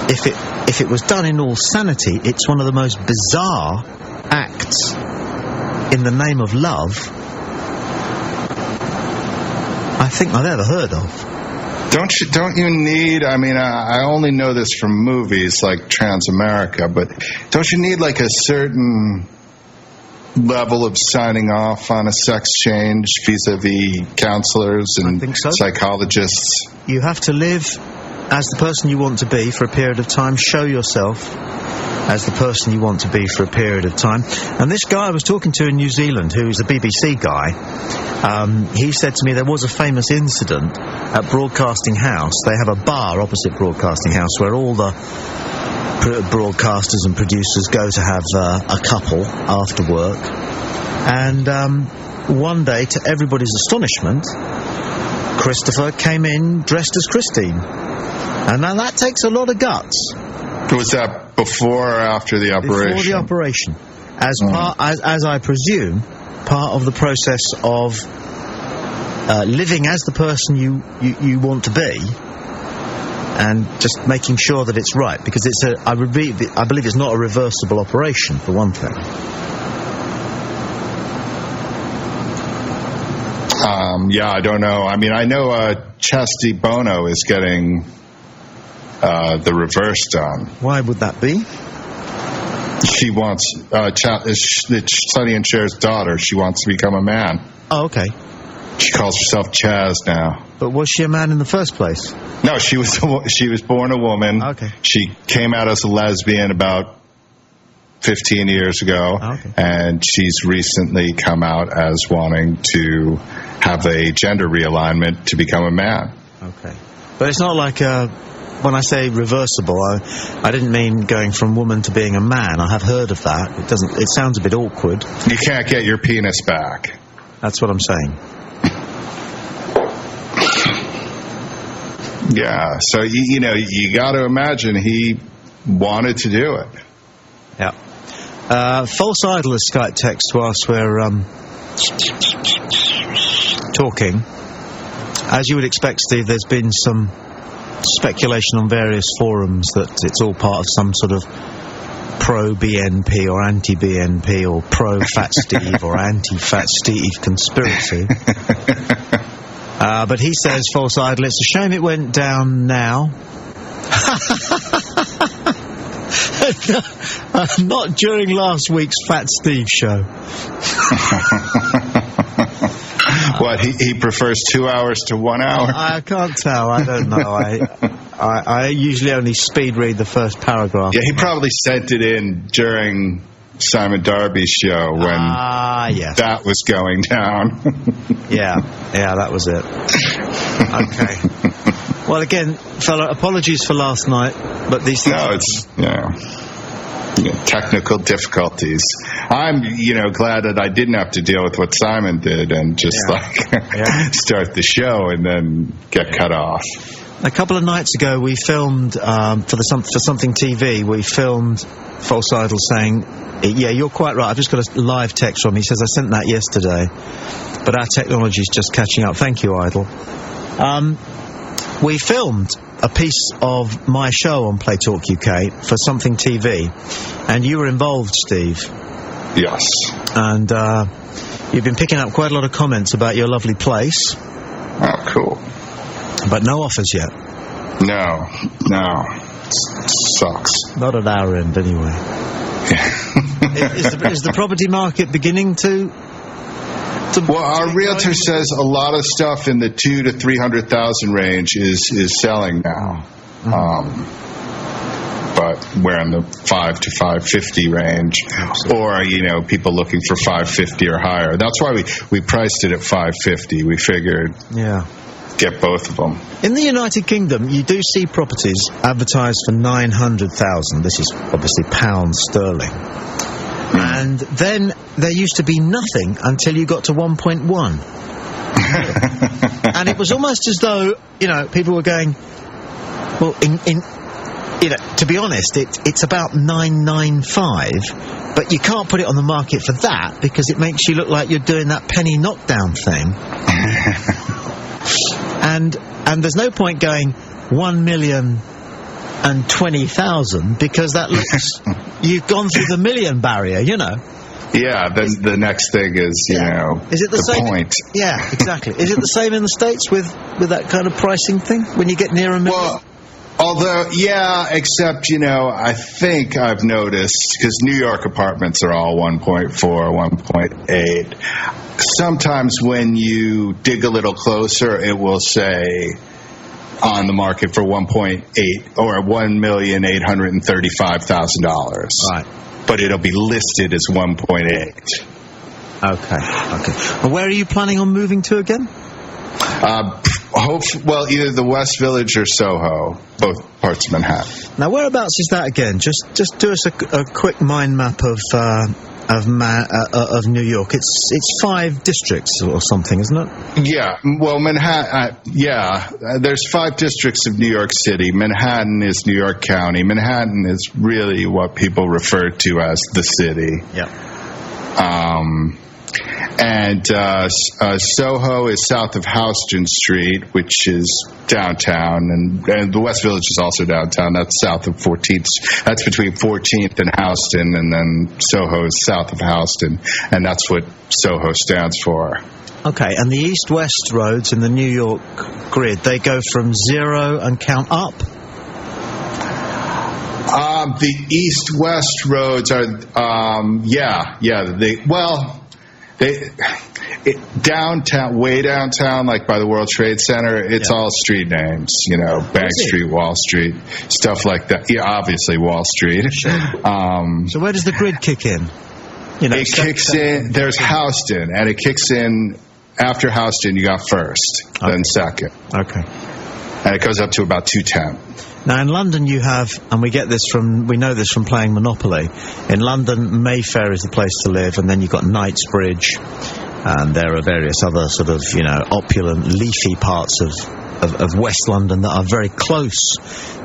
if it was done in all sanity, it's one of the most bizarre acts in the name of love I think I've ever heard of. Don't you need, I mean, I only know this from movies like Transamerica, but don't you need like a certain level of signing off on a sex change vis-a-vis counselors and psychologists? You have to live as the person you want to be for a period of time, show yourself as the person you want to be for a period of time. And this guy I was talking to in New Zealand, who's a BBC guy, he said to me there was a famous incident at Broadcasting House. They have a bar opposite Broadcasting House where all the broadcasters and producers go to have a couple after work. And one day, to everybody's astonishment, Christopher came in dressed as Christine. And now that takes a lot of guts. Was that before or after the operation? Before the operation. As I presume, part of the process of living as the person you want to be, and just making sure that it's right, because I believe it's not a reversible operation, for one thing. Yeah, I don't know. I mean, I know Chastity Bono is getting the reverse done. Why would that be? She wants, it's Sonny and Cher's daughter. She wants to become a man. Oh, okay. She calls herself Chaz now. But was she a man in the first place? No, she was born a woman. Okay. She came out as a lesbian about 15 years ago. Okay. And she's recently come out as wanting to have a gender realignment to become a man. Okay. But it's not like when I say reversible, I didn't mean going from woman to being a man. I have heard of that. It sounds a bit awkward. You can't get your penis back. That's what I'm saying. Yeah, so you got to imagine he wanted to do it. Yeah. False Idol has Skype text to us. We're talking. As you would expect, Steve, there's been some speculation on various forums that it's all part of some sort of pro-BNP or anti-BNP or pro-Fat Steve or anti-Fat Steve conspiracy. But he says, False Idol, it's a shame it went down now. Not during last week's Fat Steve show. What, he prefers 2 hours to 1 hour? I can't tell. I don't know. I usually only speed read the first paragraph. Yeah, he probably sent it in during Simon Darby's show when yes. that was going down. Yeah, that was it. Okay. Well, again, fella, apologies for last night, but these things... No, it's, technical difficulties. I'm, glad that I didn't have to deal with what Simon did and just, start the show and then get cut off. A couple of nights ago, we filmed, for Something TV, we filmed False Idol saying, yeah, you're quite right, I've just got a live text from him. He says, I sent that yesterday, but our technology's just catching up. Thank you, Idol. We filmed a piece of my show on Play Talk UK for Something TV, and you were involved, Steve. Yes. And you've been picking up quite a lot of comments about your lovely place. Oh, cool. But no offers yet. No. It sucks. Not at our end, anyway. Is the property market beginning to well, our realtor says a lot of stuff in the 200,000 to 300,000 range is selling now. but we're in the 5 to 550 range, or people looking for 550 or higher. That's why we priced it at 550. We figured, get both of them. In the United Kingdom, you do see properties advertised for 900,000. This is obviously pounds sterling. And then there used to be nothing until you got to 1.1. And it was almost as though, people were going, well, to be honest, it's about 995, but you can't put it on the market for that because it makes you look like you're doing that penny knockdown thing. And there's no point going 1,020,000 because that looks you've gone through the million barrier, Yeah, then the next thing is, is it the same? Point. Yeah, exactly. Is it the same in the States with that kind of pricing thing when you get near a million? Well, although, except, I think I've noticed, because New York apartments are all 1.4, 1.8. Sometimes when you dig a little closer, it will say on the market for 1.8 or $1,835,000. Right. But it'll be listed as 1.8. Okay. Well, where are you planning on moving to again? Either the West Village or Soho, both parts of Manhattan. Now, whereabouts is that again? Just do us a quick mind map of New York. It's 5 districts or something, isn't it? Yeah. Well, Manhattan. There's 5 districts of New York City. Manhattan is New York County. Manhattan is really what people refer to as the city. Yeah. And Soho is south of Houston Street, which is downtown, and the West Village is also downtown. That's south of 14th. That's between 14th and Houston, and then Soho is south of Houston, and that's what Soho stands for. Okay, and the east-west roads in the New York grid, they go from 0 and count up? The east-west roads are, downtown, way downtown, like by the World Trade Center, it's all street names, Bank Street, Wall Street, stuff like that. Yeah, obviously Wall Street. So where does the grid kick in? It kicks in, there's Houston, and it kicks in after Houston, you got first, then second. Okay. And it goes up to about 210. Now, in London you have, and we know this from playing Monopoly, in London, Mayfair is the place to live, and then you've got Knightsbridge, and there are various other sort of, opulent, leafy parts of West London that are very close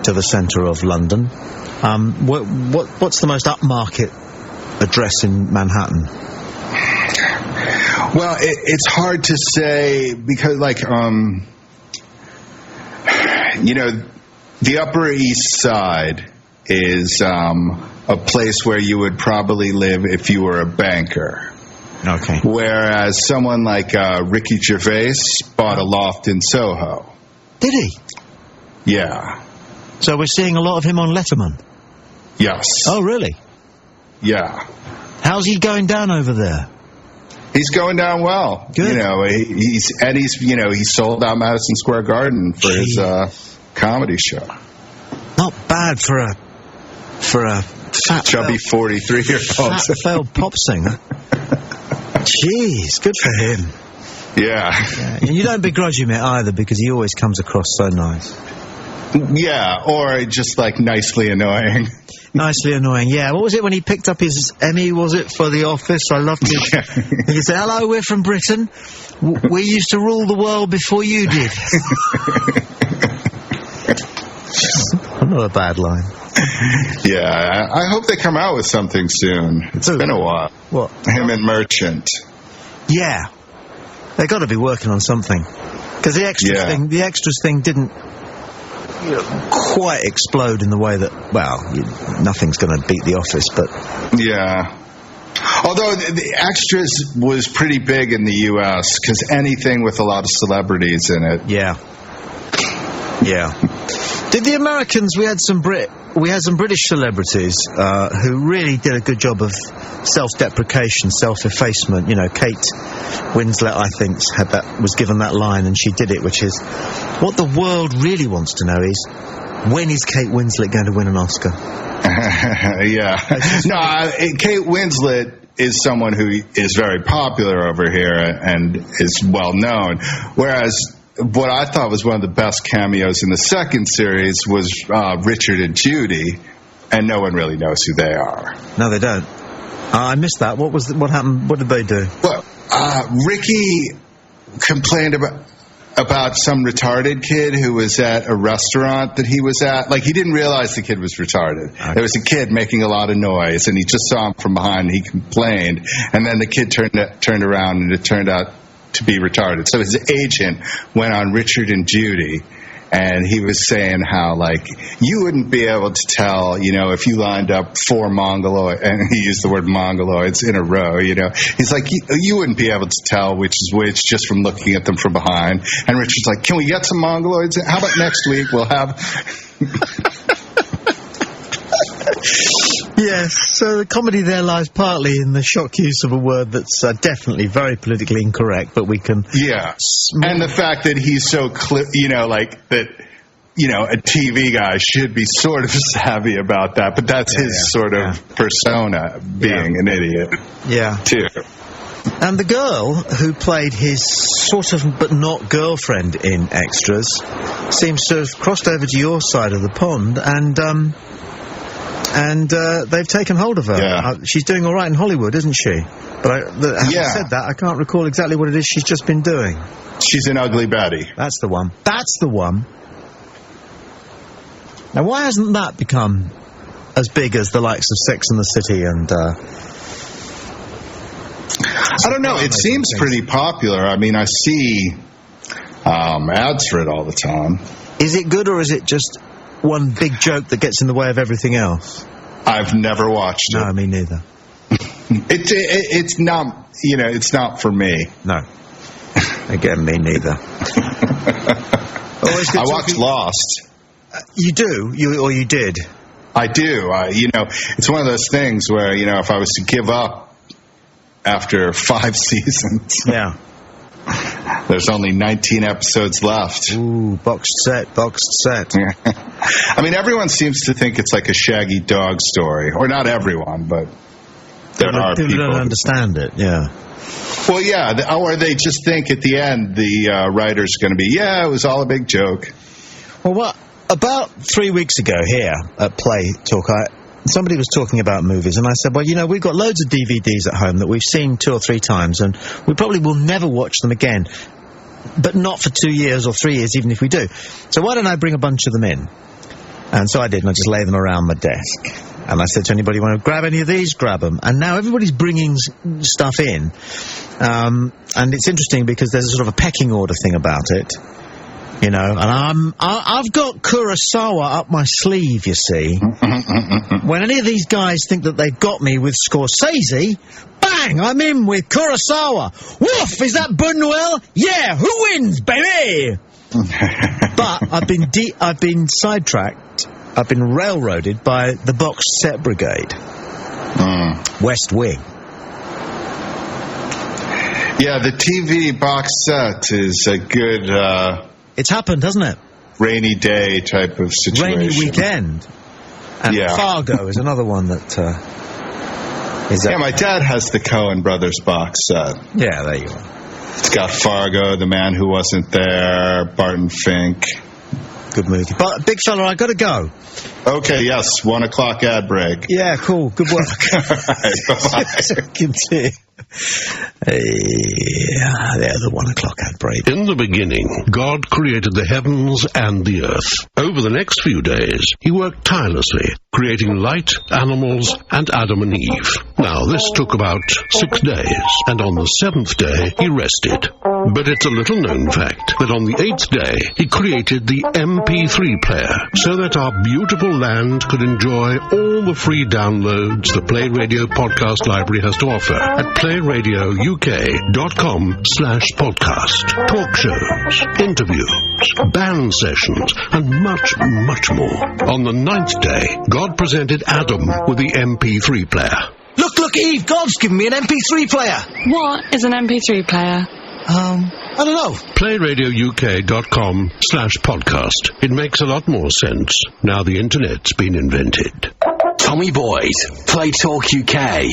to the centre of London. What's the most upmarket address in Manhattan? Well, it's hard to say, because, the Upper East Side is a place where you would probably live if you were a banker. Okay. Whereas someone like Ricky Gervais bought a loft in Soho. Did he? Yeah. So we're seeing a lot of him on Letterman? Yes. Oh, really? Yeah. How's he going down over there? He's going down well. Good. He sold out Madison Square Garden for his comedy show. Not bad for a fat, chubby 43-year-old fat failed pop singer. Jeez, good for him. Yeah. And you don't begrudge him it either, because he always comes across so nice. Yeah, or just nicely annoying. Nicely annoying, yeah. What was it when he picked up his Emmy, was it, for The Office? I loved it. And he said, "Hello, we're from Britain. We used to rule the world before you did." Another bad line. Yeah, I hope they come out with something soon. It's been a while. What? Him and Merchant. Yeah. They've got to be working on something. Because the extras thing didn't quite explode in the way that, nothing's going to beat The Office, but... Yeah. Although the extras was pretty big in the U.S., because anything with a lot of celebrities in it. Yeah. Did the Americans? We had some British celebrities who really did a good job of self-deprecation, self-effacement. You know, Kate Winslet, I think, was given that line, and she did it, which is what the world really wants to know is, when is Kate Winslet going to win an Oscar? Yeah. No, Kate Winslet is someone who is very popular over here and is well known, whereas what I thought was one of the best cameos in the second series was Richard and Judy, and no one really knows who they are. No, they don't. I missed that. What happened? What did they do? Well, Ricky complained about some retarded kid who was at a restaurant that he was at. Like, he didn't realize the kid was retarded. Okay. There was a kid making a lot of noise, and he just saw him from behind, and he complained, and then the kid turned around, and it turned out to be retarded. So his agent went on Richard and Judy, and he was saying how, like, you wouldn't be able to tell, you know, if you lined up 4 mongoloids, and he used the word mongoloids in a row, you know. He's like, you wouldn't be able to tell which is which just from looking at them from behind. And Richard's like, can we get some mongoloids? How about next week we'll have... Yes, so the comedy there lies partly in the shock use of a word that's definitely very politically incorrect, but we can... Yeah, and the fact that he's so you know, like, that, you know, a TV guy should be sort of savvy about that, but that's his sort of persona, being an idiot. Yeah. Too. And the girl who played his sort of but not girlfriend in Extras seems to have crossed over to your side of the pond, and they've taken hold of her. Yeah. She's doing all right in Hollywood, isn't she? But having said that, I can't recall exactly what it is she's just been doing. She's an Ugly Betty. That's the one. That's the one. Now, why hasn't that become as big as the likes of Sex and the City and... I don't know. It seems pretty popular. I mean, I see ads for it all the time. Is it good, or is it just one big joke that gets in the way of everything else? I've never watched it. No, me neither. It's not, you know, it's not for me. No. Again, me neither. I watch Lost. You do? You did? I do. You know, it's one of those things where, you know, if I was to give up after 5 seasons... Yeah. There's only 19 episodes left. Ooh, boxed set. I mean, everyone seems to think it's like a Shaggy Dog story. Or not everyone, but there are people. People don't understand it, yeah. Well, yeah, or they just think at the end the writer's going to be, yeah, it was all a big joke. Well, about 3 weeks ago here at Play Talk, somebody was talking about movies, and I said, well, you know, we've got loads of DVDs at home that we've seen 2 or 3 times, and we probably will never watch them again, but not for 2 years or 3 years, even if we do. So why don't I bring a bunch of them in? And so I did, and I just lay them around my desk. And I said to anybody, want to grab any of these? Grab them. And now everybody's bringing stuff in. And it's interesting because there's a sort of a pecking order thing about it. You know, and I've got Kurosawa up my sleeve, you see. When any of these guys think that they've got me with Scorsese, bang, I'm in with Kurosawa. Woof, is that Buñuel? Yeah, who wins, baby? But I've been sidetracked. I've been railroaded by the boxed set brigade. West Wing. Yeah, the TV box set is a good... it's happened, hasn't it? Rainy day type of situation. Rainy weekend. And Fargo is another one that is... Yeah, my dad has the Coen Brothers box set. Yeah, there you are. It's got Fargo, The Man Who Wasn't There, Barton Fink. Good movie. But, big fella, I gotta go. Okay, yes, 1 o'clock ad break. Yeah, cool. Good work. All right, bye-bye. Continue. There's the 1 o'clock ad break. In the beginning, God created the heavens and the earth. Over the next few days, he worked tirelessly, creating light, animals, and Adam and Eve. Now, this took about 6 days, and on the 7th day, he rested. But it's a little-known fact that on the 8th day, he created the MP3 player so that our beautiful land could enjoy all the free downloads the Play Radio podcast library has to offer at playradiouk.com/podcast. Talk shows, interviews, band sessions, and much, much more. On the 9th day, God presented Adam with the MP3 player. Look, Eve, God's given me an MP3 player. What is an MP3 player? I don't know. playradiouk.com/podcast. It makes a lot more sense now the internet's been invented. Tommy Boyd, Play Talk UK.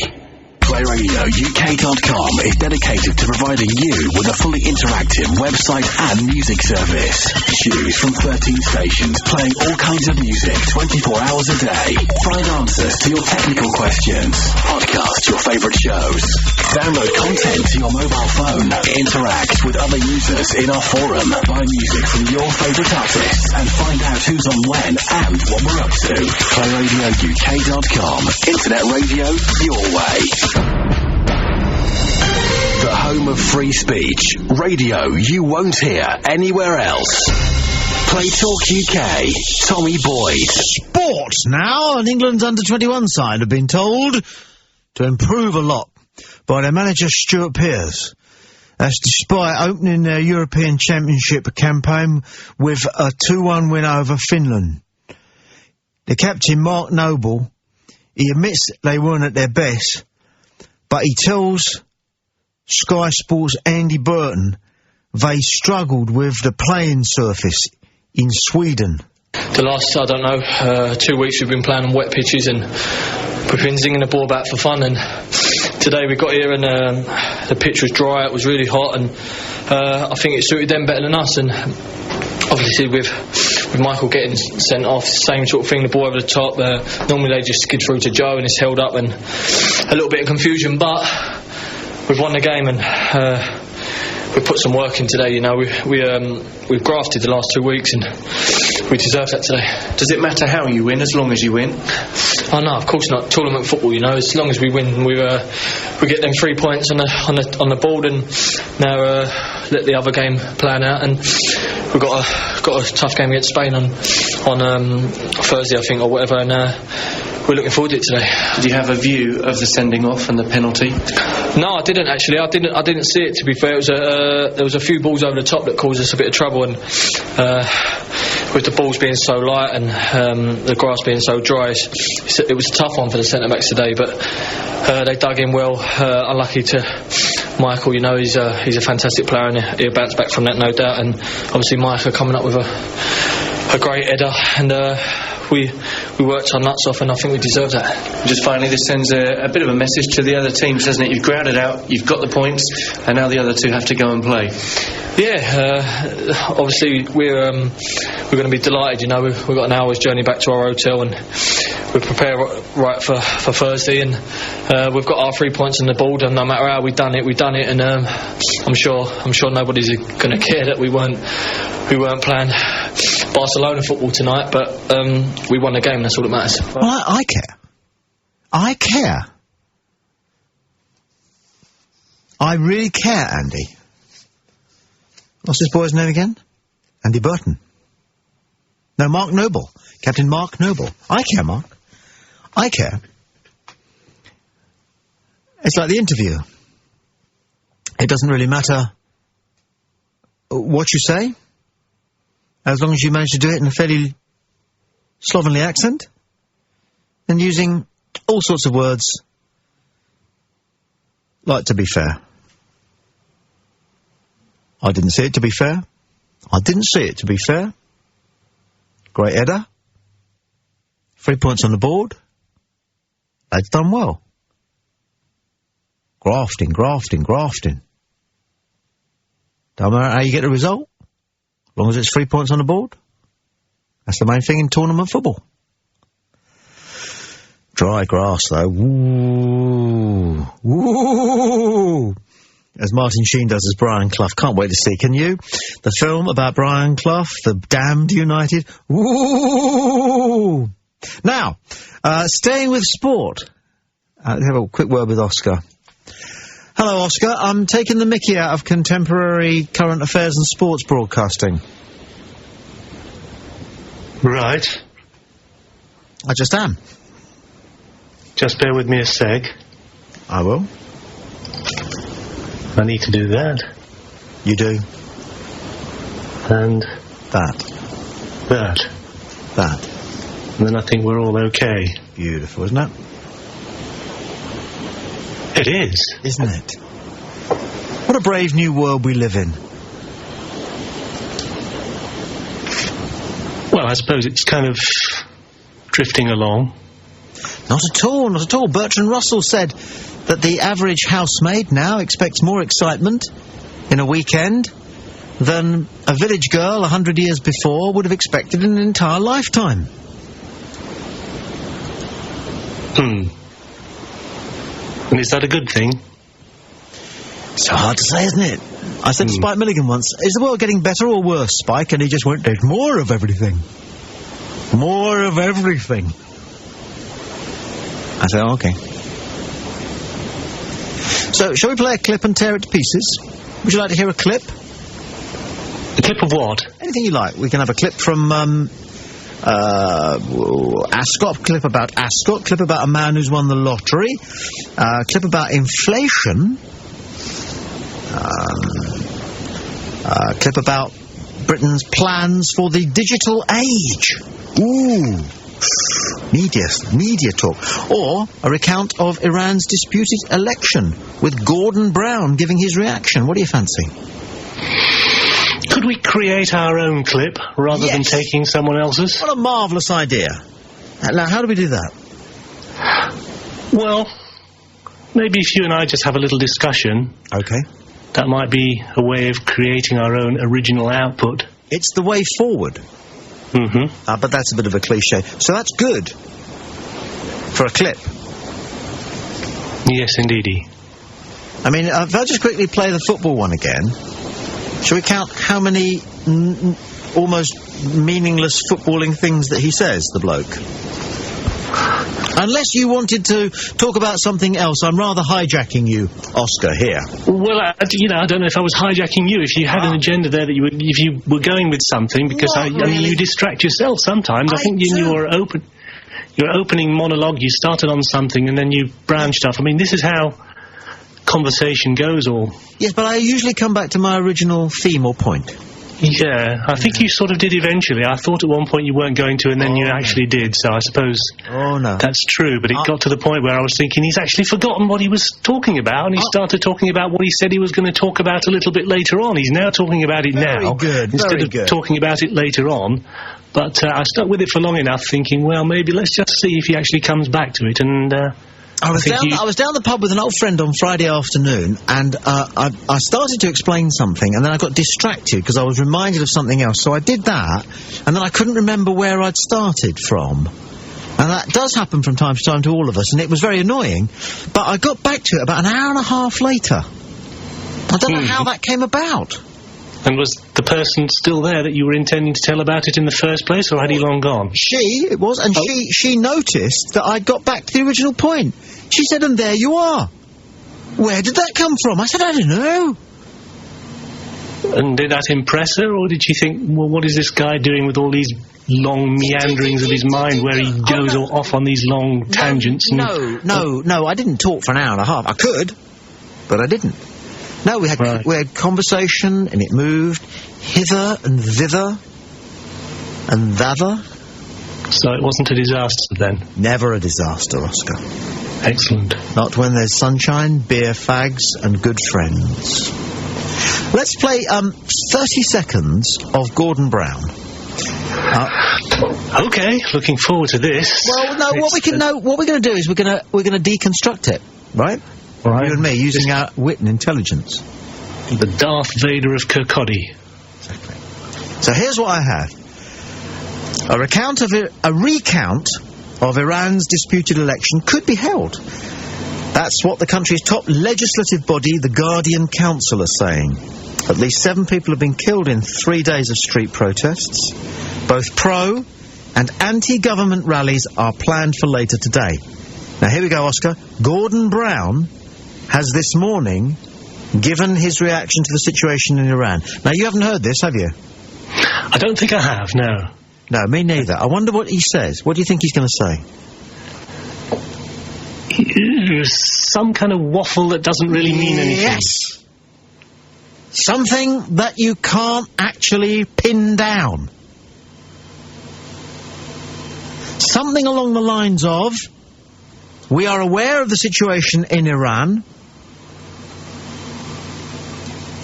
PlayRadioUK.com is dedicated to providing you with a fully interactive website and music service. Choose from 13 stations playing all kinds of music 24 hours a day. Find answers to your technical questions. Podcast your favourite shows. Download content to your mobile phone. Interact with other users in our forum. Buy music from your favourite artists and find out who's on when and what we're up to. PlayRadioUK.com. Internet radio your way. The home of free speech. Radio you won't hear anywhere else. Play Talk UK. Tommy Boyd. Sports now, and England's under-21 side have been told to improve a lot by their manager Stuart Pearce. That's despite opening their European Championship campaign with a 2-1 win over Finland. The captain, Mark Noble, he admits they weren't at their best, but he tells Sky Sports' Andy Burton they struggled with the playing surface in Sweden. The last, 2 weeks we've been playing on wet pitches and we've been zinging the ball about for fun, and today we got here and the pitch was dry, it was really hot, and I think it suited them better than us. And obviously with Michael getting sent off, same sort of thing, the ball over the top, normally they just skid through to Joe and it's held up and a little bit of confusion, but we've won the game and we've put some work in today. We've grafted the last 2 weeks and we deserve that today. Does it matter how you win, as long as you win? Oh no, of course not. Tournament football, as long as we win, we get them 3 points on the board, and now let the other game plan out. And we've got a tough game against Spain on Thursday, I think, or whatever, and we're looking forward to it today. Did you have a view of the sending off and the penalty? No, I didn't actually. I didn't see it, to be fair. There was a few balls over the top that caused us a bit of trouble, and with the balls being so light and the grass being so dry, it was a tough one for the centre backs today. But they dug in well. Unlucky to Michael, he's a fantastic player and he'll bounce back from that, no doubt. And obviously Mike are coming up with a great header, and we worked our nuts off, and I think we deserve that. Just finally, this sends a bit of a message to the other teams, doesn't it? You've grounded out, you've got the points, and now the other two have to go and play. Yeah, obviously we're going to be delighted. We've got an hour's journey back to our hotel, and we prepare right for Thursday, and we've got our 3 points on the board, and no matter how we've done it, and I'm sure nobody's going to care that we weren't playing Barcelona football tonight, but we won the game. That's all that matters. Well, I care. I care. I really care, Andy. What's this boy's name again? Andy Burton. No, Mark Noble. Captain Mark Noble. I care, Mark. I care. It's like the interview. It doesn't really matter what you say, as long as you manage to do it in a fairly slovenly accent, and using all sorts of words like "to be fair." I didn't see it, to be fair. I didn't see it, to be fair. Great header. 3 points on the board. They've done well. Grafting. Don't matter how you get the result, as long as it's 3 points on the board. That's the main thing in tournament football. Dry grass, though. Woo. As Martin Sheen does as Brian Clough. Can't wait to see. Can you? The film about Brian Clough, the Damned United. Woo! Now, staying with sport. Let's have a quick word with Oscar. Hello, Oscar. I'm taking the mickey out of contemporary current affairs and sports broadcasting. Right. I just am. Just bear with me a sec. I will. I need to do that. You do. And... that. That. That. And then I think we're all okay. Beautiful, isn't it? It is. Isn't it? What a brave new world we live in. Well, I suppose it's kind of drifting along. Not at all, not at all. Bertrand Russell said that the average housemaid now expects more excitement in a weekend than a village girl 100 years before would have expected in an entire lifetime. And is that a good thing? So hard to say, isn't it? I said to Spike Milligan once, is the world getting better or worse, Spike? And he just went, there's more of everything. More of everything. I said, okay. So, shall we play a clip and tear it to pieces? Would you like to hear a clip? A clip of what? Anything you like. We can have a clip from, Ascot, clip about Ascot, clip about a man who's won the lottery, clip about inflation, clip about Britain's plans for the digital age. Ooh. Media talk. Or a recount of Iran's disputed election with Gordon Brown giving his reaction. What do you fancy? Could we create our own clip rather than taking someone else's? What a marvellous idea. Now, how do we do that? Well, maybe if you and I just have a little discussion. Okay. That might be a way of creating our own original output. It's the way forward. But that's a bit of a cliche. So that's good for a clip. Yes, indeedy. I mean, if I just quickly play the football one again, shall we count how many almost meaningless footballing things that he says, the bloke? Unless you wanted to talk about something else, I'm rather hijacking you, Oscar, here. Well, I don't know if I was hijacking you. If you had an agenda there that if you were going with something, because I mean, you distract yourself sometimes. I think in your opening monologue, you started on something and then you branched off. I mean, this is how conversation goes, or... Yes, but I usually come back to my original theme or point. Yeah, I think you sort of did eventually. I thought at one point you weren't going to, and then you actually did, so I suppose that's true. But it got to the point where I was thinking he's actually forgotten what he was talking about, and he started talking about what he said he was going to talk about a little bit later on. He's now talking about it now, instead of talking about it later on. But I stuck with it for long enough, thinking, well, maybe let's just see if he actually comes back to it, and... I was down the pub with an old friend on Friday afternoon, and I started to explain something, and then I got distracted because I was reminded of something else. So I did that, and then I couldn't remember where I'd started from. And that does happen from time to time to all of us, and it was very annoying. But I got back to it about an hour and a half later. I don't know how that came about. And was the person still there that you were intending to tell about it in the first place, or had he long gone? It was, and she noticed that I'd got back to the original point. She said, and there you are. Where did that come from? I said, I don't know. And did that impress her, or did she think, well, what is this guy doing with all these long meanderings of his mind where he goes off on these long tangents? No, I didn't talk for an hour and a half. I could, but I didn't. No, we had conversation, and it moved hither and thither and thather. So it wasn't a disaster then? Never a disaster, Oscar. Excellent. Not when there's sunshine, beer, fags, and good friends. Let's play 30 seconds of Gordon Brown. Okay, looking forward to this. Well, no, what we're going to do is we're going to deconstruct it, right? Right. You and me, using our wit and intelligence. The Darth Vader of Kirkcaldy. Exactly. So here's what I have. A recount of Iran's disputed election could be held. That's what the country's top legislative body, the Guardian Council, are saying. At least 7 people have been killed in 3 days of street protests. Both pro and anti-government rallies are planned for later today. Now, here we go, Oscar. Gordon Brown has this morning given his reaction to the situation in Iran. Now, you haven't heard this, have you? I don't think I have, no. No, me neither. I wonder what he says. What do you think he's going to say? Some kind of waffle that doesn't really mean anything. Yes! Something that you can't actually pin down. Something along the lines of, we are aware of the situation in Iran,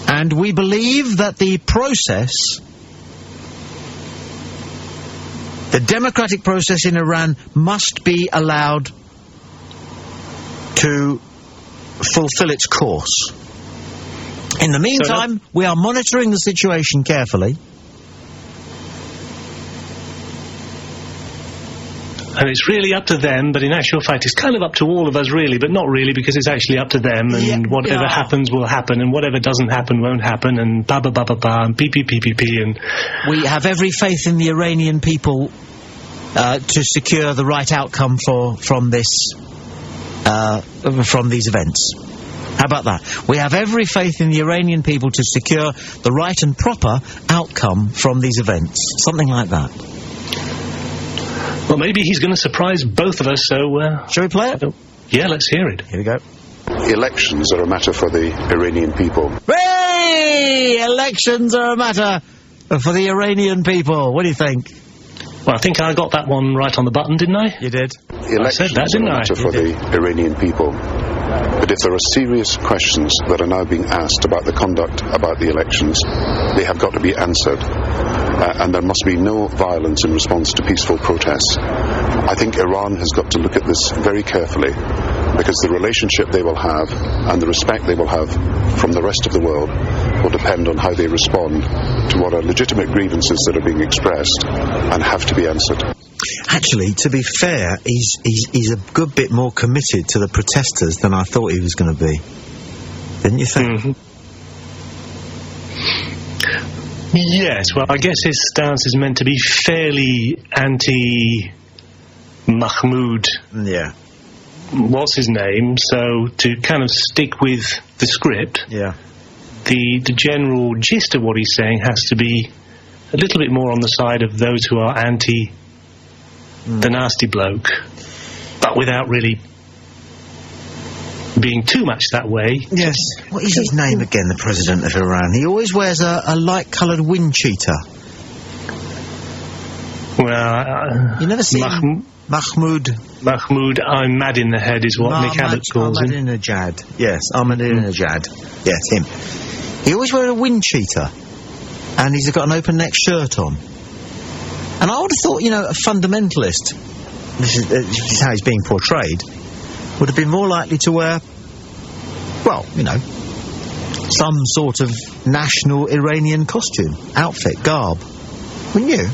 and we believe that the process, the democratic process in Iran, must be allowed to fulfill its course. In the meantime, we are monitoring the situation carefully. And it's really up to them, but in actual fact it's kind of up to all of us really, but not really, because it's actually up to them, and whatever happens will happen, and whatever doesn't happen won't happen, and ba-ba-ba-ba-ba, and pee-pee-pee-pee-pee, and... We have every faith in the Iranian people to secure the right outcome from these events. How about that? We have every faith in the Iranian people to secure the right and proper outcome from these events. Something like that. Well, maybe he's going to surprise both of us, so... Shall we play it? Yeah, let's hear it. Here we go. Elections are a matter for the Iranian people. Hey! Elections are a matter for the Iranian people. What do you think? Well, I think I got that one right on the button, didn't I? You did. Elections are a matter for the Iranian people. But if there are serious questions that are now being asked about the conduct about the elections, they have got to be answered. And there must be no violence in response to peaceful protests. I think Iran has got to look at this very carefully, because the relationship they will have and the respect they will have from the rest of the world will depend on how they respond to what are legitimate grievances that are being expressed and have to be answered. Actually, to be fair, he's a good bit more committed to the protesters than I thought he was going to be. Didn't you think? Mm-hmm. Yes, well, I guess his stance is meant to be fairly anti-Mahmoud. Yeah. What's his name? So, to kind of stick with the script, yeah, the general gist of what he's saying has to be a little bit more on the side of those who are anti the nasty bloke, but without really being too much that way. Yes. What is his name again, the president of Iran? He always wears a light-coloured wind cheater. Well, you never see Mahmoud, I'm mad in the head is what Nick Abbott calls him. Ahmadinejad. Yes, Ahmadinejad. Yes, him. He always wears a wind cheater, and he's got an open-neck shirt on. And I would have thought, a fundamentalist, this is how he's being portrayed, would have been more likely to wear, well, some sort of national Iranian costume, outfit, garb. Wouldn't you?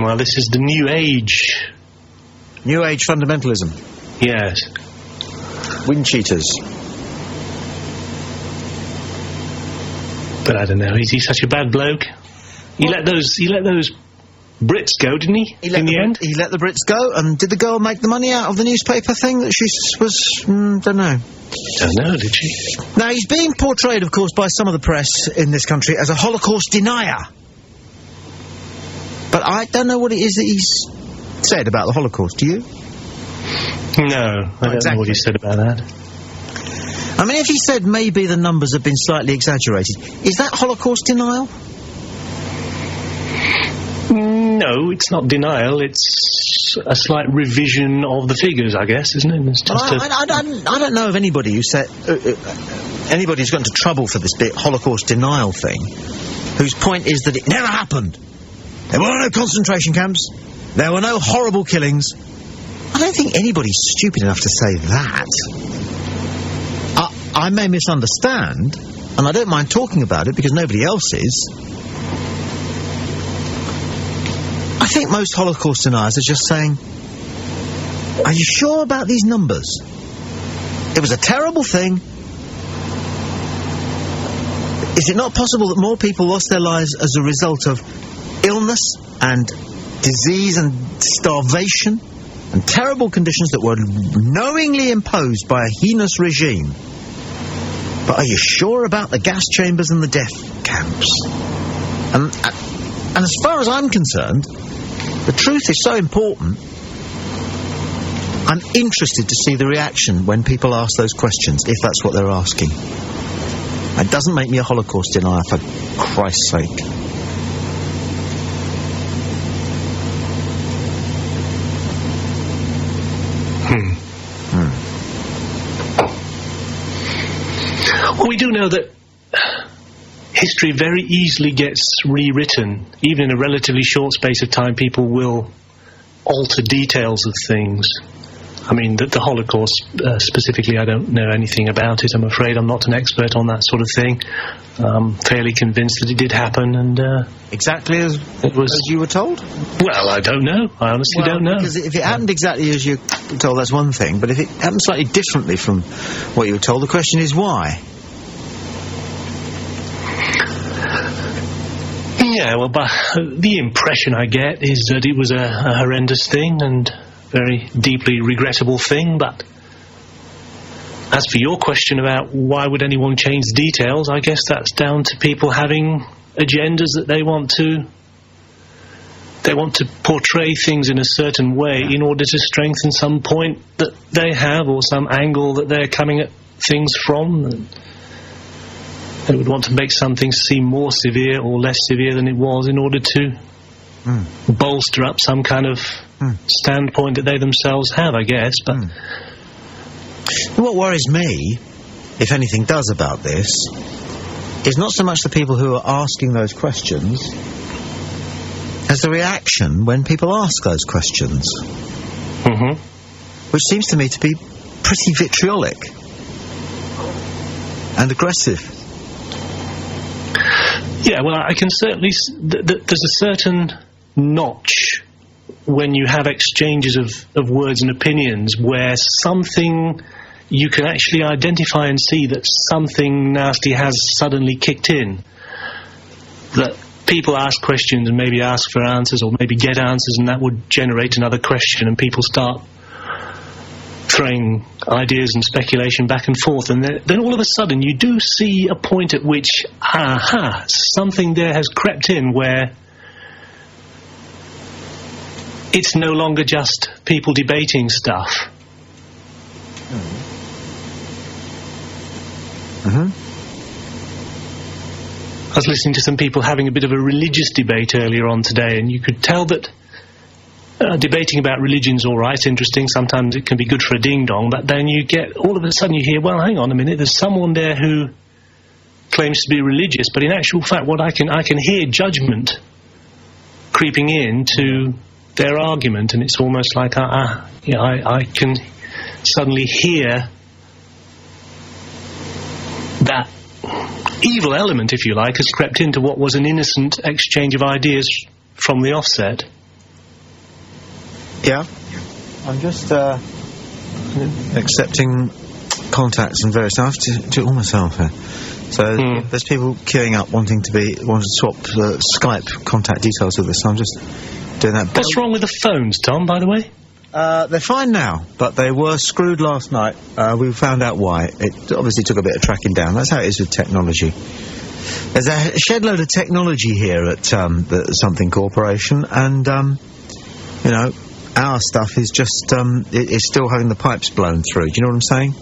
Well, this is the New Age. New Age fundamentalism. Yes. Wind cheaters. But I don't know, is he such a bad bloke? He let those Brits go, didn't he? In the end? He let the Brits go, and did the girl make the money out of the newspaper thing that she was... don't know. Don't know, did she? Now, he's being portrayed, of course, by some of the press in this country as a Holocaust denier. But I don't know what it is that he's said about the Holocaust, do you? No, I don't know what he said about that. I mean, if he said maybe the numbers have been slightly exaggerated, is that Holocaust denial? No, it's not denial, it's a slight revision of the figures, I guess, isn't it? It's just I don't know of anybody who said... anybody who's got into trouble for this bit Holocaust denial thing, whose point is that it never happened. There were no concentration camps. There were no horrible killings. I don't think anybody's stupid enough to say that. I may misunderstand, and I don't mind talking about it because nobody else is. I think most Holocaust deniers are just saying, are you sure about these numbers? It was a terrible thing. Is it not possible that more people lost their lives as a result of illness and disease and starvation and terrible conditions that were knowingly imposed by a heinous regime. But are you sure about the gas chambers and the death camps? And as far as I'm concerned, the truth is so important, I'm interested to see the reaction when people ask those questions, if that's what they're asking. It doesn't make me a Holocaust denier, for Christ's sake. Well, we do know that history very easily gets rewritten. Even in a relatively short space of time, people will alter details of things. I mean, the Holocaust, specifically, I don't know anything about it, I'm afraid. I'm not an expert on that sort of thing. I'm fairly convinced that it did happen, and... exactly as you were told? Well, I don't know. I honestly don't know. Because if it happened exactly as you were told, that's one thing. But if it happened slightly differently from what you were told, the question is why? Yeah, well, but the impression I get is that it was a horrendous thing and very deeply regrettable thing, but as for your question about why would anyone change details, I guess that's down to people having agendas that they want to portray things in a certain way in order to strengthen some point that they have or some angle that they're coming at things from. They would want to make something seem more severe or less severe than it was in order to bolster up some kind of standpoint that they themselves have, I guess. But what worries me, if anything does about this, is not so much the people who are asking those questions as the reaction when people ask those questions. Which seems to me to be pretty vitriolic and aggressive. Yeah, well, I can certainly... there's a certain notch when you have exchanges of words and opinions where something... you can actually identify and see that something nasty has suddenly kicked in. That people ask questions and maybe ask for answers or maybe get answers, and that would generate another question, and people start throwing ideas and speculation back and forth, and then all of a sudden you do see a point at which, something there has crept in where it's no longer just people debating stuff. I was listening to some people having a bit of a religious debate earlier on today, and you could tell that debating about religion's all right, interesting, sometimes it can be good for a ding-dong, but then you get, all of a sudden you hear, well, hang on a minute, there's someone there who claims to be religious, but in actual fact what I can hear judgment creeping into their argument, and it's almost like, I can suddenly hear that evil element, if you like, has crept into what was an innocent exchange of ideas from the offset. Yeah. I'm just accepting contacts and various... I have to do it all myself here. So there's people queuing up wanting to swap Skype contact details with us, so I'm just doing that. What's wrong with the phones, Tom, by the way? They're fine now, but they were screwed last night. We found out why. It obviously took a bit of tracking down. That's how it is with technology. There's a shed load of technology here at the Something Corporation, and, you know, our stuff is just, it's still having the pipes blown through. Do you know what I'm saying?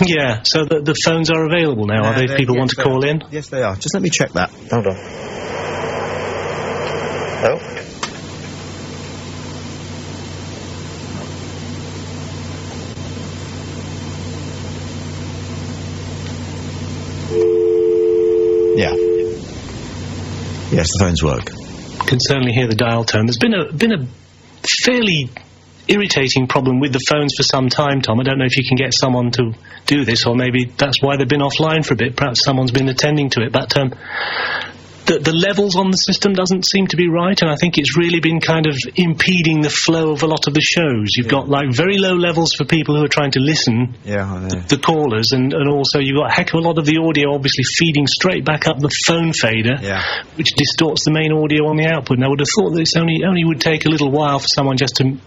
Yeah, so the phones are available now, are they? People want to call in? Yes, they are. Just let me check that. Hold on. Oh. Yeah. Yes, the phones work. Can certainly hear the dial tone. There's been a fairly irritating problem with the phones for some time, Tom. I don't know if you can get someone to do this, or maybe that's why they've been offline for a bit. Perhaps someone's been attending to it, but the levels on the system doesn't seem to be right, and I think it's really been kind of impeding the flow of a lot of the shows. You've got, like, very low levels for people who are trying to listen, the callers, and also you've got a heck of a lot of the audio obviously feeding straight back up the phone fader, which distorts the main audio on the output. And I would have thought that it only would take a little while for someone just to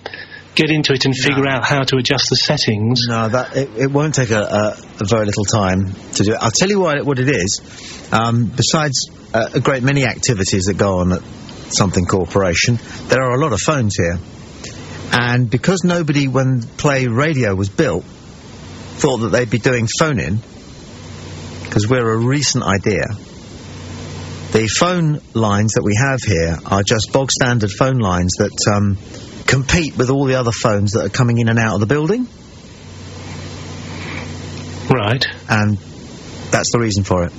get into it and figure out how to adjust the settings. No, it won't take a very little time to do it. I'll tell you what it is. Besides a great many activities that go on at Something Corporation, there are a lot of phones here. And because nobody, when Play Radio was built, thought that they'd be doing phone-in, because we're a recent idea, the phone lines that we have here are just bog-standard phone lines that compete with all the other phones that are coming in and out of the building. Right. And that's the reason for it.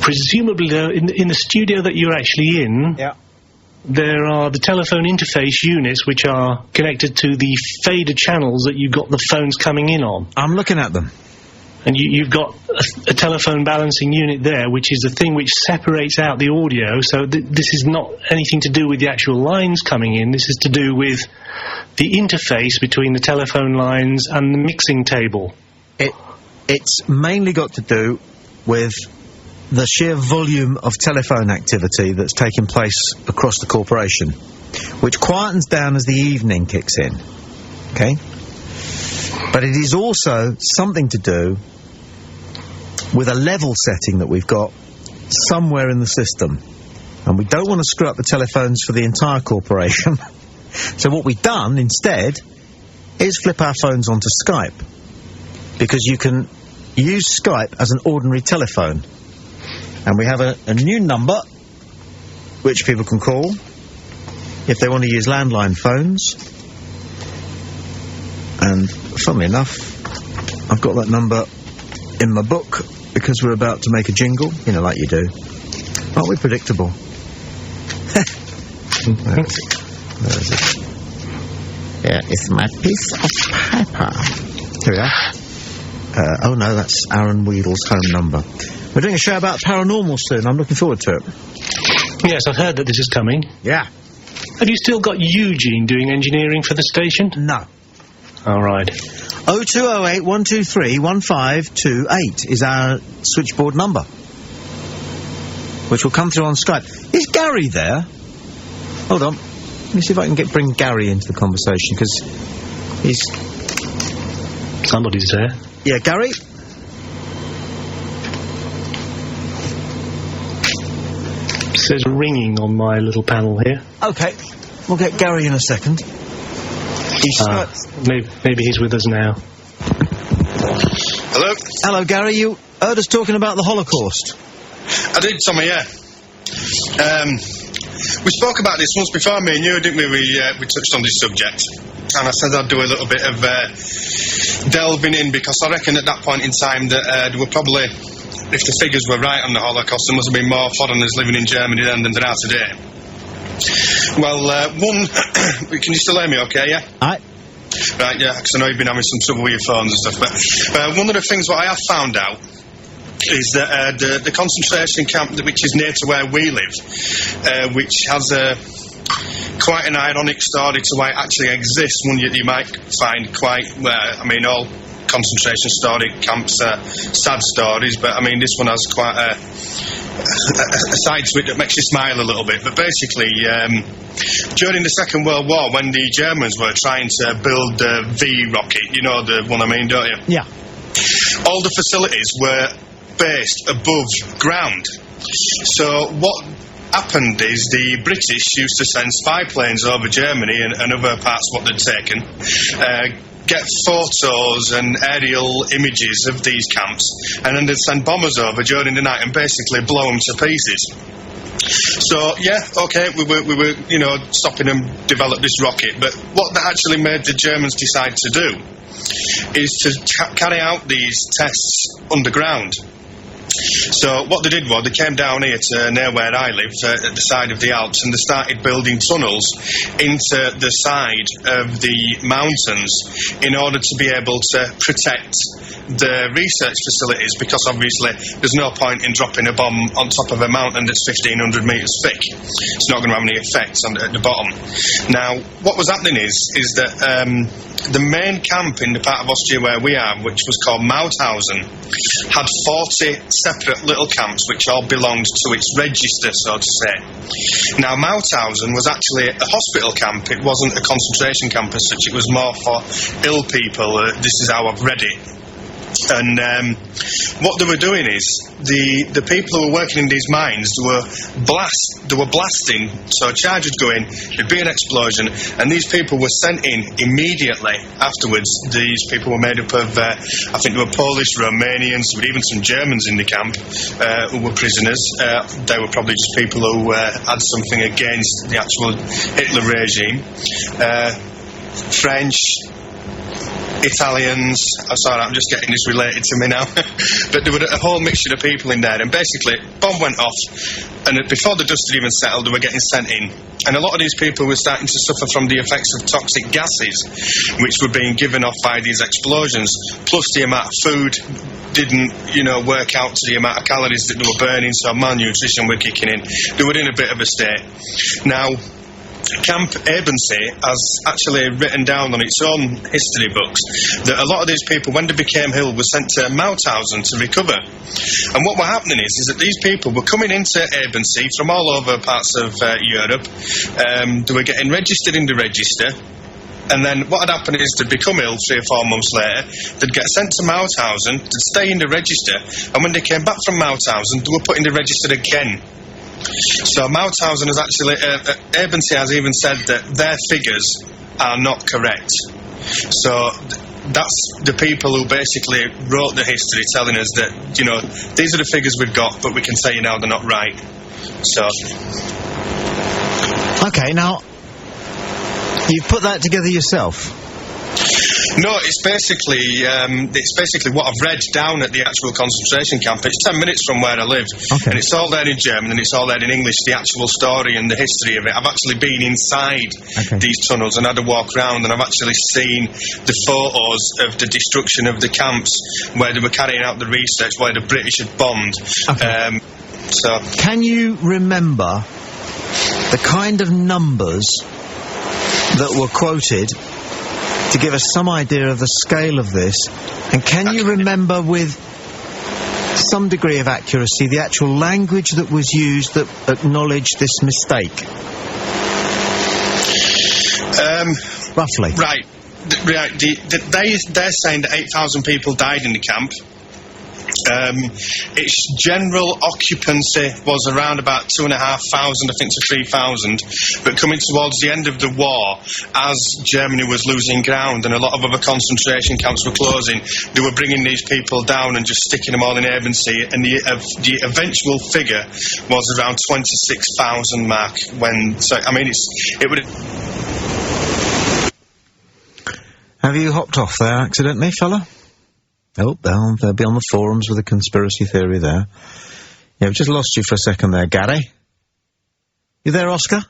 Presumably, though, in the studio that you're actually in... Yeah. There are the telephone interface units which are connected to the fader channels that you've got the phones coming in on. I'm looking at them. And you've got a telephone balancing unit there, which is the thing which separates out the audio. So this is not anything to do with the actual lines coming in. This is to do with the interface between the telephone lines and the mixing table. It's mainly got to do with the sheer volume of telephone activity that's taking place across the corporation, which quietens down as the evening kicks in. Okay? But it is also something to do with a level setting that we've got somewhere in the system. And we don't want to screw up the telephones for the entire corporation. So what we've done instead is flip our phones onto Skype, because you can use Skype as an ordinary telephone. And we have a new number which people can call if they want to use landline phones. And funnily enough, I've got that number in my book because we're about to make a jingle, you know, like you do. Aren't we predictable? Where is it? Here is my piece of paper. Here we are. Oh no, that's Aaron Weedle's home number. We're doing a show about paranormal soon. I'm looking forward to it. Yes, I've heard that this is coming. Yeah. Have you still got Eugene doing engineering for the station? No. All right. 0208 123 1528 is our switchboard number, which will come through on Skype. Is Gary there? Hold on. Let me see if I can bring Gary into the conversation, because he's... Somebody's there. Yeah, Gary? It says ringing on my little panel here. Okay. We'll get Gary in a second. Maybe he's with us now. Hello? Hello, Gary. You heard us talking about the Holocaust. I did, Tommy, yeah. We spoke about this once before, me and you, didn't we? We touched on this subject. And I said I'd do a little bit of delving in, because I reckon at that point in time that there were probably, if the figures were right on the Holocaust, there must have been more foreigners living in Germany then than there are today. Well, can you still hear me okay, yeah? Aye. Right, yeah, because I know you've been having some trouble with your phones and stuff, but one of the things what I have found out is that the concentration camp, which is near to where we live, which has quite an ironic story to why it actually exists, one you might find quite, all concentration camps are sad stories, but I mean this one has quite a side to it that makes you smile a little bit. But basically, during the Second World War, when the Germans were trying to build the V rocket, you know the one I mean, don't you? Yeah. All the facilities were based above ground. So what happened is the British used to send spy planes over Germany and other parts what they'd taken, get photos and aerial images of these camps, and then they'd send bombers over during the night and basically blow them to pieces. So yeah, okay, we were stopping them develop this rocket, but what that actually made the Germans decide to do is to carry out these tests underground. So what they did was they came down here to near where I live, at the side of the Alps, and they started building tunnels into the side of the mountains in order to be able to protect the research facilities, because obviously there's no point in dropping a bomb on top of a mountain that's 1,500 metres thick. It's not going to have any effect at the bottom. Now, what was happening is that the main camp in the part of Austria where we are, which was called Mauthausen, had 40 separate little camps which all belonged to its register, so to say. Now, Mauthausen was actually a hospital camp. It wasn't a concentration camp as such. It was more for ill people. This is how I've read it. And what they were doing is the people who were working in these mines were blasting. So a charge would go in, there'd be an explosion, and these people were sent in immediately afterwards. These people were made up of, I think there were Polish, Romanians, there were even some Germans in the camp who were prisoners. They were probably just people who had something against the actual Hitler regime. French, Italians, sorry, I'm just getting this related to me now, but there were a whole mixture of people in there, and basically, bomb went off, and before the dust had even settled, they were getting sent in, and a lot of these people were starting to suffer from the effects of toxic gases, which were being given off by these explosions, plus the amount of food didn't, work out to the amount of calories that they were burning, so malnutrition were kicking in. They were in a bit of a state. Now, Camp Ebensee has actually written down on its own history books that a lot of these people, when they became ill, were sent to Mauthausen to recover. And what were happening is that these people were coming into Ebensee from all over parts of Europe. They were getting registered in the register. And then what had happened is they'd become ill 3 or 4 months later, they'd get sent to Mauthausen, they'd stay in the register, and when they came back from Mauthausen, they were put in the register again. So Mauthausen has actually, Ebensee has even said that their figures are not correct. So that's the people who basically wrote the history telling us that, these are the figures we've got, but we can tell you now they're not right. So. Okay, now, you've put that together yourself? No, it's basically what I've read down at the actual concentration camp. It's 10 minutes from where I live, and it's all there in German and it's all there in English, the actual story and the history of it. I've actually been inside these tunnels and had a walk around, and I've actually seen the photos of the destruction of the camps where they were carrying out the research, where the British had bombed. So, can you remember the kind of numbers that were quoted to give us some idea of the scale of this, and can you remember with some degree of accuracy the actual language that was used that acknowledged this mistake? Roughly. Right. They're saying that 8,000 people died in the camp. Its general occupancy was around about 2,500, I think, to 3,000. But coming towards the end of the war, as Germany was losing ground and a lot of other concentration camps were closing, they were bringing these people down and just sticking them all in Ebensee. And the eventual figure was around 26,000 mark. It would. Have you hopped off there accidentally, fella? Oh, they'll be on the forums with a conspiracy theory there. Yeah, we've just lost you for a second there, Gary. You there, Oscar?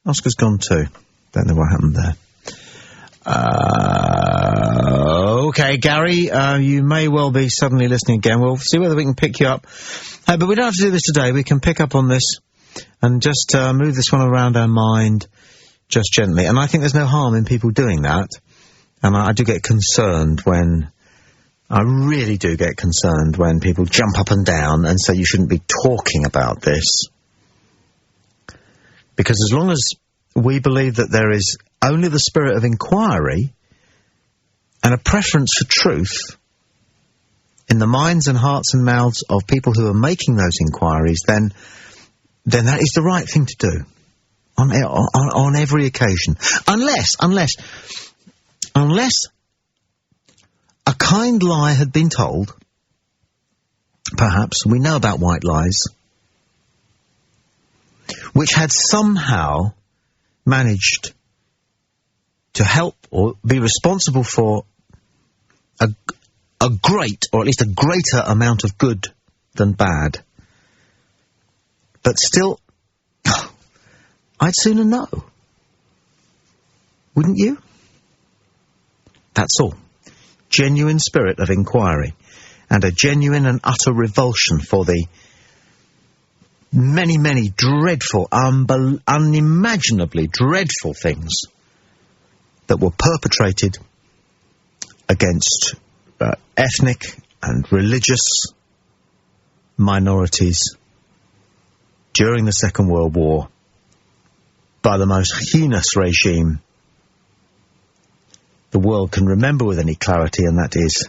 Oscar's gone too. Don't know what happened there. Okay, Gary, you may well be suddenly listening again. We'll see whether we can pick you up. But we don't have to do this today. We can pick up on this and just move this one around our mind just gently. And I think there's no harm in people doing that. And I do get concerned I really do get concerned when people jump up and down and say you shouldn't be talking about this. Because as long as we believe that there is only the spirit of inquiry and a preference for truth in the minds and hearts and mouths of people who are making those inquiries, then that is the right thing to do on every occasion. Unless a kind lie had been told, perhaps, we know about white lies, which had somehow managed to help or be responsible for a great, or at least a greater amount of good than bad. But still, I'd sooner know. Wouldn't you? That's all. Genuine spirit of inquiry, and a genuine and utter revulsion for the many, many dreadful, unimaginably dreadful things that were perpetrated against ethnic and religious minorities during the Second World War by the most heinous regime the world can remember with any clarity, and that is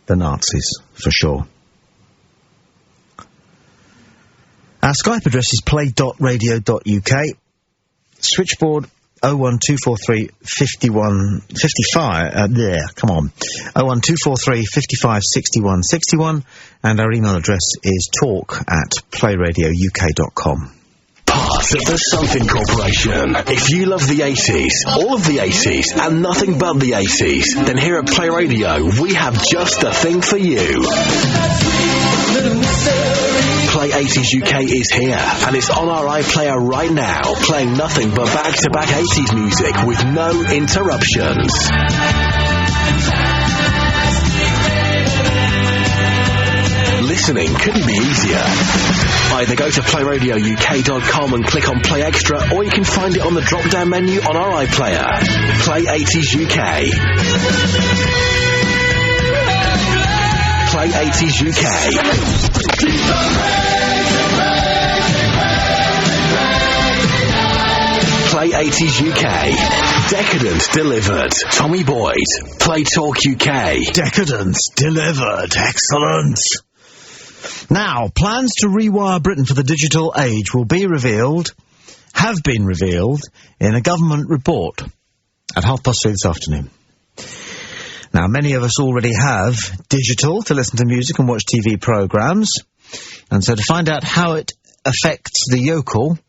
the Nazis, for sure. Our Skype address is play.radio.uk. Switchboard 01243 51 55. Come on. 01243 55 61 61. And our email address is talk@playradiouk.com. Part of the Something Corporation. If you love the 80s, all of the 80s, and nothing but the 80s, then here at Play Radio, we have just the thing for you. Play 80s UK is here, and it's on our iPlayer right now, playing nothing but back-to-back 80s music with no interruptions. Listening couldn't be easier. Either go to playradiouk.com and click on Play Extra, or you can find it on the drop-down menu on our iPlayer. Play 80s UK. Play 80s UK. Play 80s UK. Decadent delivered. Tommy Boyd. Play Talk UK. Decadence delivered. Excellent. Now, plans to rewire Britain for the digital age will be revealed, have been revealed, in a government report at 3:30 this afternoon. Now, many of us already have digital to listen to music and watch TV programmes, and so to find out how it affects the yokel,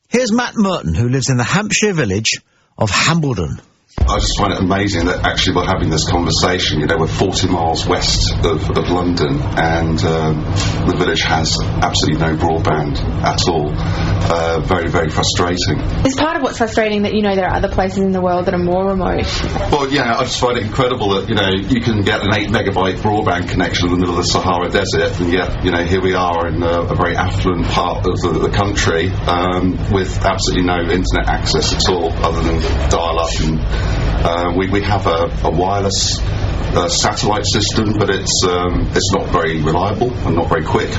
here's Matt Merton, who lives in the Hampshire village of Hambledon. I just find it amazing that actually we're having this conversation. You know, we're 40 miles west of London, and the village has absolutely no broadband at all. Very, very frustrating. Is part of what's frustrating that, you know, there are other places in the world that are more remote? Well, yeah, I just find it incredible that, you know, you can get an 8 megabyte broadband connection in the middle of the Sahara Desert, and yet, you know, here we are in a very affluent part of the country with absolutely no internet access at all, other than dial-up. And we have a wireless satellite system, but it's not very reliable and not very quick.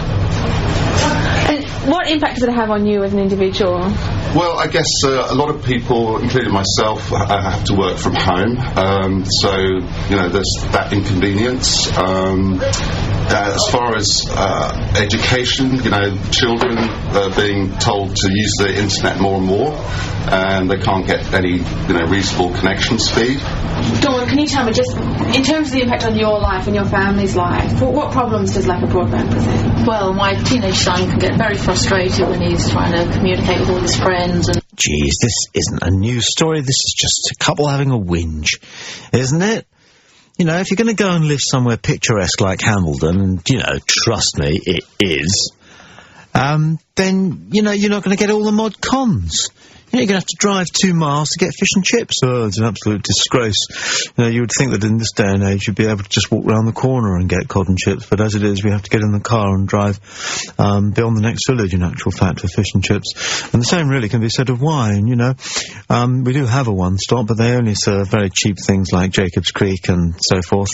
And what impact does it have on you as an individual? Well, I guess a lot of people, including myself, have to work from home, so, you know, there's that inconvenience. As far as education, you know, children are being told to use the internet more and more, and they can't get any, you know, reasonable connection speed. Dawn, can you tell me, just in terms of the impact on your life and your family's life, what problems does lack of broadband present? Well, my teenage son can get very frustrated when he's trying to communicate with all his friends. And geez, this isn't a news story, this is just a couple having a whinge, isn't it? You know, if you're going to go and live somewhere picturesque like Hambledon, and, you know, trust me, it is, then, you know, you're not going to get all the mod cons. You know, you're going to have to drive 2 miles to get fish and chips. Oh, it's an absolute disgrace. You know, you would think that in this day and age you'd be able to just walk round the corner and get cod and chips, but as it is, we have to get in the car and drive beyond the next village, in actual fact, for fish and chips. And the same really can be said of wine, you know. We do have a one-stop, but they only serve very cheap things like Jacob's Creek and so forth.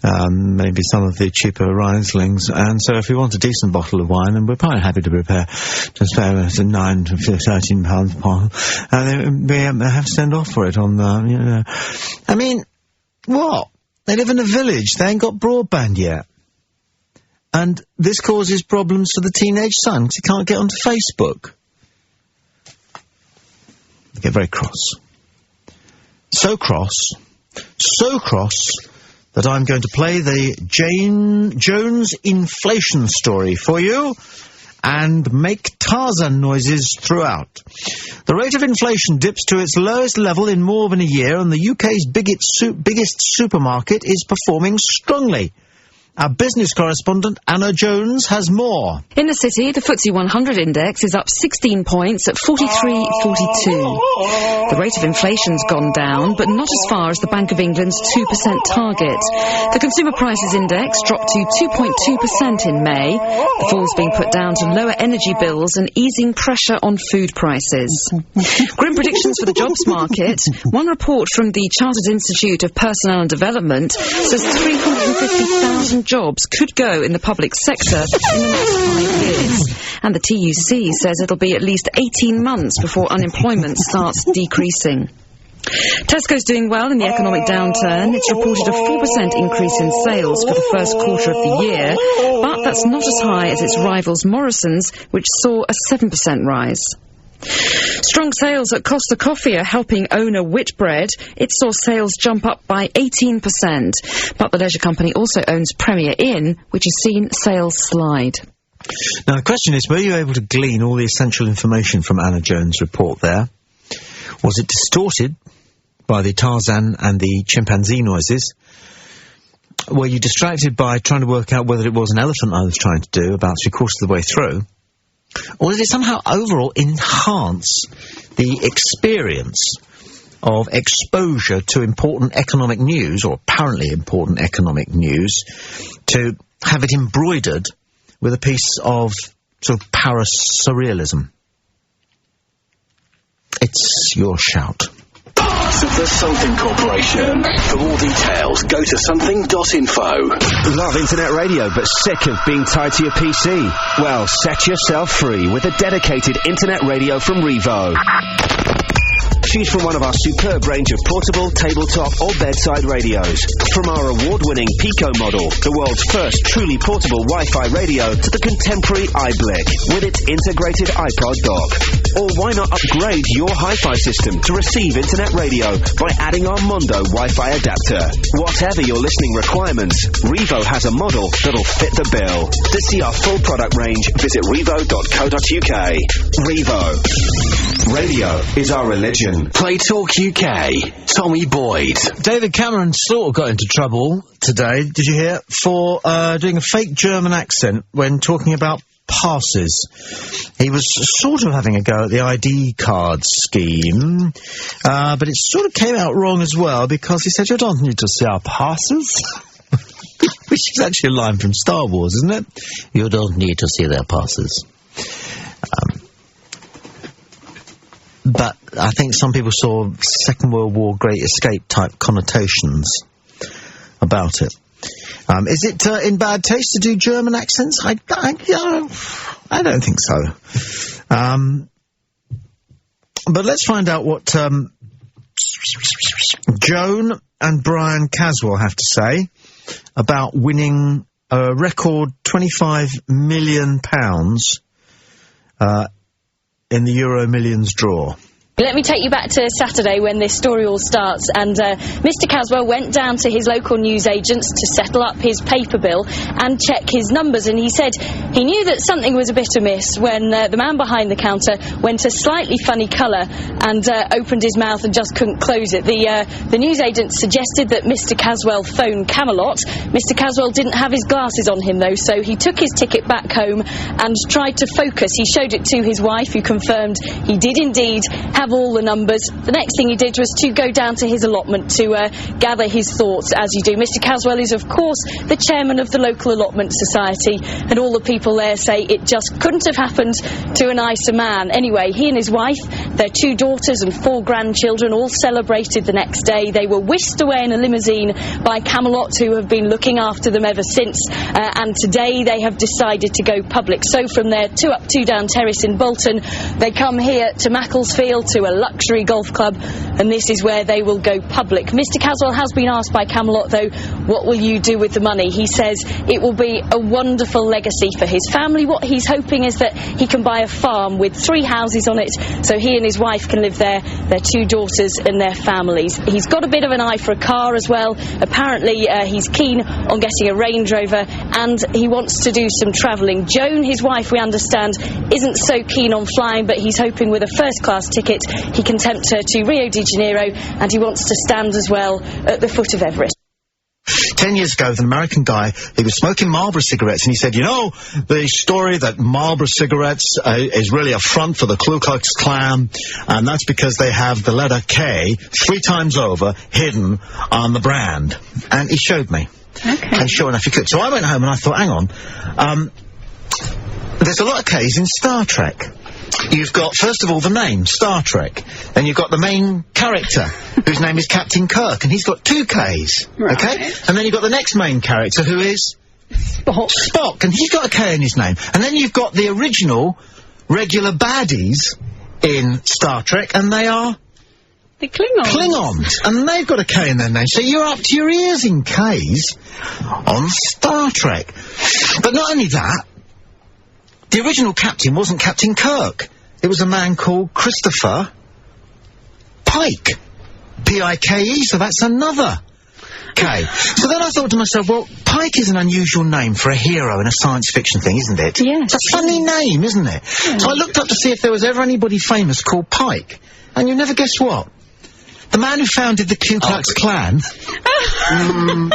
Maybe some of the cheaper Rieslings. And so if we want a decent bottle of wine, and we're quite happy to prepare, just pay £9 to £13 per bottle, and they have to send off for it on you know. I mean, what? They live in a village, they ain't got broadband yet. And this causes problems for the teenage son, because he can't get onto Facebook. They get very cross. So cross that I'm going to play the Jones inflation story for you, and make Tarzan noises throughout. The rate of inflation dips to its lowest level in more than a year, and the UK's biggest supermarket is performing strongly. Our business correspondent, Anna Jones, has more. In the city, the FTSE 100 index is up 16 points at 43.42. The rate of inflation's gone down, but not as far as the Bank of England's 2% target. The Consumer Prices Index dropped to 2.2% in May. The fall's being put down to lower energy bills and easing pressure on food prices. Grim predictions for the jobs market. One report from the Chartered Institute of Personnel and Development says 350,000 jobs could go in the public sector in the next 5 years. And the TUC says it'll be at least 18 months before unemployment starts decreasing. Tesco's doing well in the economic downturn. It's reported a 4% increase in sales for the first quarter of the year, but that's not as high as its rivals Morrison's, which saw a 7% rise. Strong sales at Costa Coffee are helping owner Whitbread. It saw sales jump up by 18%. But the leisure company also owns Premier Inn, which has seen sales slide. Now, the question is, were you able to glean all the essential information from Anna Jones' report there? Was it distorted by the Tarzan and the chimpanzee noises? Were you distracted by trying to work out whether it was an elephant I was trying to do about 3/4 of the way through? Or did it somehow overall enhance the experience of exposure to important economic news, or apparently important economic news, to have it embroidered with a piece of sort of Paris surrealism? It's your shout. The Something Corporation. For more details, go to something.info. Love internet radio, but sick of being tied to your PC? Well, set yourself free with a dedicated internet radio from Revo. Choose from one of our superb range of portable, tabletop or bedside radios. From our award-winning Pico model, the world's first truly portable Wi-Fi radio, to the contemporary iBlick with its integrated iPod dock. Or why not upgrade your hi-fi system to receive internet radio by adding our Mondo Wi-Fi adapter? Whatever your listening requirements, Revo has a model that'll fit the bill. To see our full product range, visit revo.co.uk. Revo. Radio is our religion. Play Talk UK. Tommy Boyd. David Cameron sort of got into trouble today, did you hear, for doing a fake German accent when talking about passes. He was sort of having a go at the ID card scheme, but it sort of came out wrong as well, because he said, "You don't need to see our passes." Which is actually a line from Star Wars, isn't it? You don't need to see their passes. But I think some people saw Second World War Great Escape type connotations about it. Is it in bad taste to do German accents? I don't think so. But let's find out what Joan and Brian Caswell have to say about winning a record £25 million in the Euro Millions draw. Let me take you back to Saturday when this story all starts, and Mr. Caswell went down to his local newsagents to settle up his paper bill and check his numbers, and he said he knew that something was a bit amiss when the man behind the counter went a slightly funny colour and opened his mouth and just couldn't close it. The newsagent suggested that Mr. Caswell phone Camelot. Mr. Caswell didn't have his glasses on him though, so he took his ticket back home and tried to focus. He showed it to his wife, who confirmed he did indeed have all the numbers. The next thing he did was to go down to his allotment to gather his thoughts, as you do. Mr. Caswell is, of course, the chairman of the local allotment society, and all the people there say it just couldn't have happened to a nicer man. Anyway, he and his wife, their 2 daughters and 4 grandchildren all celebrated the next day. They were whisked away in a limousine by Camelot, who have been looking after them ever since, and today they have decided to go public. So from their 2 up 2 down terrace in Bolton, they come here to Macclesfield to a luxury golf club, and this is where they will go public. Mr. Caswell has been asked by Camelot though, what will you do with the money? He says it will be a wonderful legacy for his family. What he's hoping is that he can buy a farm with 3 houses on it, so he and his wife can live there, their 2 daughters and their families. He's got a bit of an eye for a car as well. Apparently he's keen on getting a Range Rover, and he wants to do some travelling. Joan, his wife, we understand, isn't so keen on flying, but he's hoping with a first-class ticket he can tempt her to Rio de Janeiro, and he wants to stand as well at the foot of Everest. 10 years ago, with an American guy, he was smoking Marlboro cigarettes, and he said, you know, the story that Marlboro cigarettes is really a front for the Ku Klux Klan, and that's because they have the letter K 3 times over hidden on the brand. And he showed me. Okay. And sure enough, he could. So I went home and I thought, hang on, there's a lot of K's in Star Trek. You've got, first of all, the name, Star Trek. Then you've got the main character, whose name is Captain Kirk, and he's got 2 K's, okay? And then you've got the next main character, who is... Spock, and he's got a K in his name. And then you've got the original regular baddies in Star Trek, and they are... The Klingons. Klingons, and they've got a K in their name, so you're up to your ears in K's on Star Trek. But not only that, the original captain wasn't Captain Kirk. It was a man called Christopher Pike. P-I-K-E, so that's another K. So then I thought to myself, well, Pike is an unusual name for a hero in a science fiction thing, isn't it? Yes. It's a funny name, isn't it? Yeah. So I looked up to see if there was ever anybody famous called Pike, and you never guess what? The man who founded the Ku Klux Klan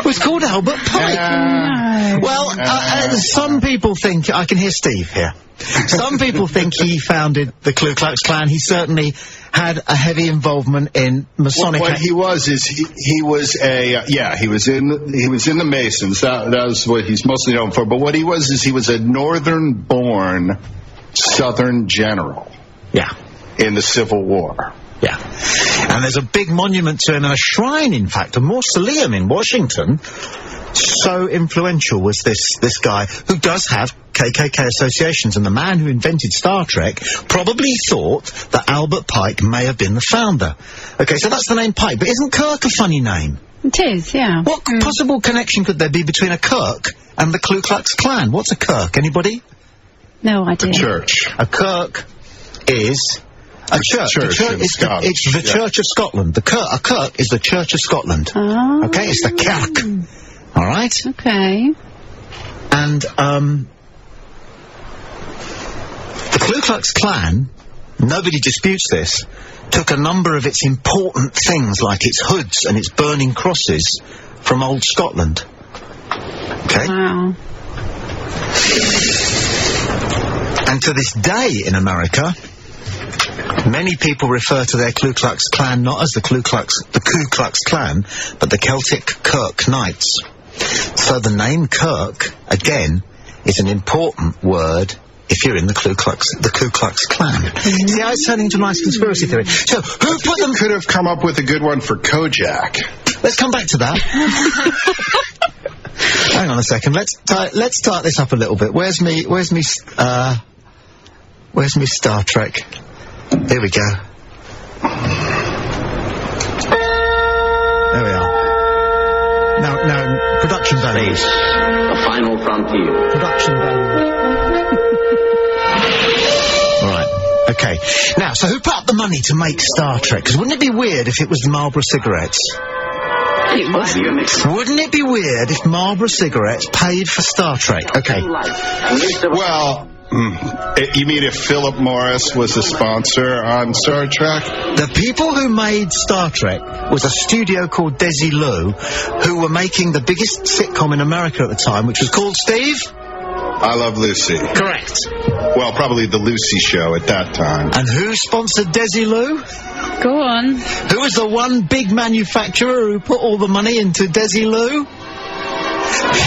was called Albert Pike. Well, some people think... I can hear Steve here. Some people think he founded the Ku Klux Klan. He certainly had a heavy involvement in Masonic... What he was is he was a... he was in the Masons. That was what he's mostly known for. But what he was is he was a northern-born Southern general. Yeah. In the Civil War. Yeah. And there's a big monument to him and a shrine, in fact, a mausoleum in Washington. So influential was this guy, who does have KKK associations, and the man who invented Star Trek probably thought that Albert Pike may have been the founder. Okay, so that's the name Pike, but isn't Kirk a funny name? It is, yeah. What possible connection could there be between a Kirk and the Ku Klux Klan? What's a Kirk? Anybody? No idea. A church. A Kirk is... A church. It's the Church of Scotland. A Kirk is the Church of Scotland. Oh. Okay, it's the Kirk. All right? Okay. And, the Ku Klux Klan, nobody disputes this, took a number of its important things, like its hoods and its burning crosses, from old Scotland. Okay? Wow. And to this day in America... Many people refer to their Ku Klux Klan not as the Ku Klux Klan, but the Celtic Kirk Knights. So the name Kirk, again, is an important word if you're in the Ku Klux Klan. See how it's turning into a nice conspiracy theory? So, who put them... could have come up with a good one for Kojak. Let's come back to that. Hang on a second. Let's start this up a little bit. Where's me Star Trek? Here we go. There we are. Now, production values. The final frontier. Production values. Right. Okay. Now, so who put up the money to make Star Trek? Because wouldn't it be weird if it was Marlboro cigarettes? It must be a mix. Wouldn't it be weird if Marlboro cigarettes paid for Star Trek? Okay. Well... You mean if Philip Morris was a sponsor on Star Trek? The people who made Star Trek was a studio called Desilu, who were making the biggest sitcom in America at the time, which was called, Steve? I Love Lucy. Correct. Well, probably the Lucy Show at that time. And who sponsored Desilu? Go on. Who was the one big manufacturer who put all the money into Desilu?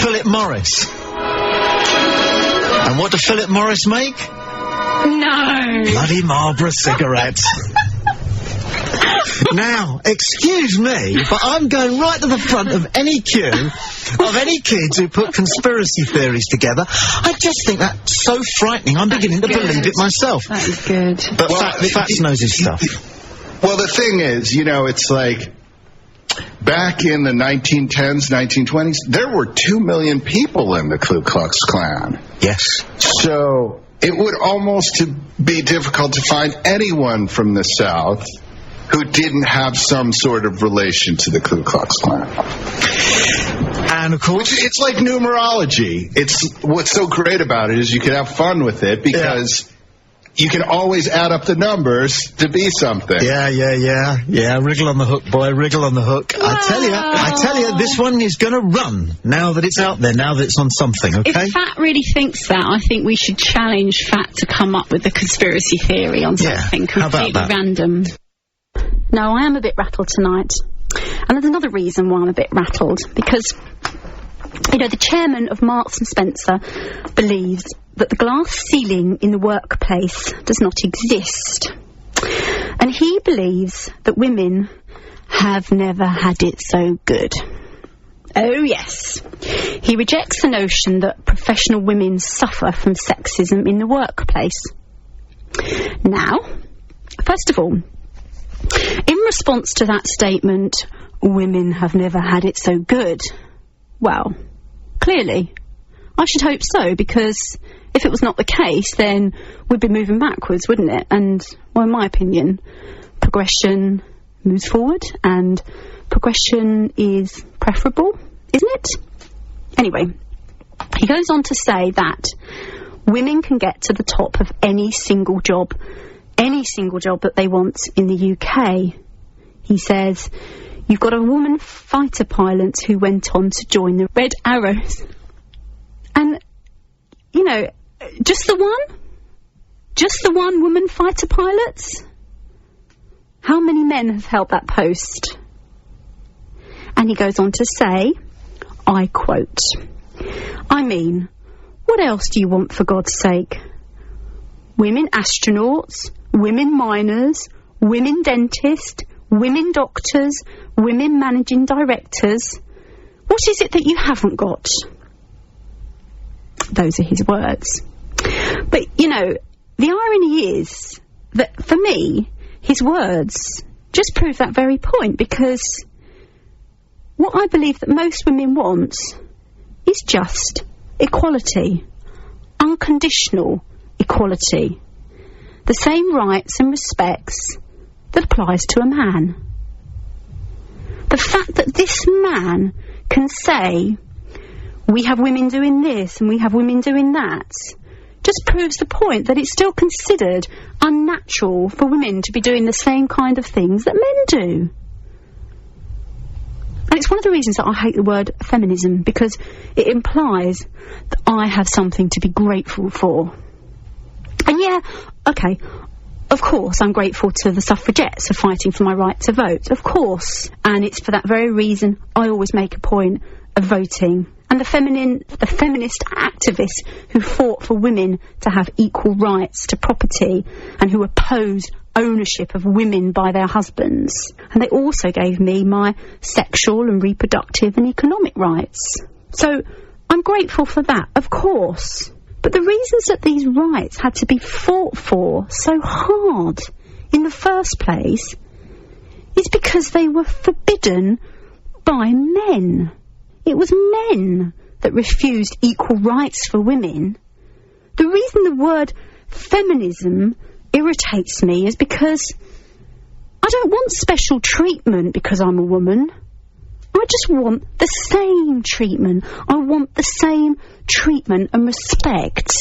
Philip Morris. And what did Philip Morris make? No. Bloody Marlboro cigarettes. Now, excuse me, but I'm going right to the front of any queue of any kids who put conspiracy theories together. I just think that's so frightening. I'm beginning to believe it myself. That is good. But Fats knows his stuff. Well, the thing is, it's like... Back in the 1910s, 1920s, there were 2 million people in the Ku Klux Klan. Yes. So it would almost be difficult to find anyone from the South who didn't have some sort of relation to the Ku Klux Klan. And of course, it's like numerology. It's what's so great about it is you can have fun with it because you can always add up the numbers to be something. Yeah. Wriggle on the hook, boy. Wriggle on the hook. Wow. I tell you, this one is going to run now that it's out there, now that it's on something, okay? If Fat really thinks that, I think we should challenge Fat to come up with a conspiracy theory on something completely random. No, I am a bit rattled tonight. And there's another reason why I'm a bit rattled, because, you know, the chairman of Marks and Spencer believes that the glass ceiling in the workplace does not exist. And he believes that women have never had it so good. Oh, yes. He rejects the notion that professional women suffer from sexism in the workplace. Now, first of all, in response to that statement, women have never had it so good, well, clearly, I should hope so, because if it was not the case, then we'd be moving backwards, wouldn't it? And, well, in my opinion, progression moves forward, and progression is preferable, isn't it? Anyway, he goes on to say that women can get to the top of any single job that they want in the UK. He says, you've got a woman fighter pilot who went on to join the Red Arrows. And, you know, just the one woman fighter pilot? How many men have held that post? And he goes on to say, I quote, I mean, what else do you want, for God's sake? Women astronauts, women miners, women dentists, women doctors, women managing directors. What is it that you haven't got? Those are his words. But, you know, the irony is that, for me, his words just prove that very point, because what I believe that most women want is just equality. Unconditional equality. The same rights and respects that applies to a man. The fact that this man can say, we have women doing this and we have women doing that, just proves the point that it's still considered unnatural for women to be doing the same kind of things that men do. And it's one of the reasons that I hate the word feminism, because it implies that I have something to be grateful for. And yeah, okay, of course I'm grateful to the suffragettes for fighting for my right to vote, of course. And it's for that very reason I always make a point of voting. And the feminist activists who fought for women to have equal rights to property and who opposed ownership of women by their husbands. And they also gave me my sexual and reproductive and economic rights. So I'm grateful for that, of course. But the reasons that these rights had to be fought for so hard in the first place is because they were forbidden by men. It was men that refused equal rights for women. The reason the word feminism irritates me is because I don't want special treatment because I'm a woman. I just want the same treatment. I want the same treatment and respect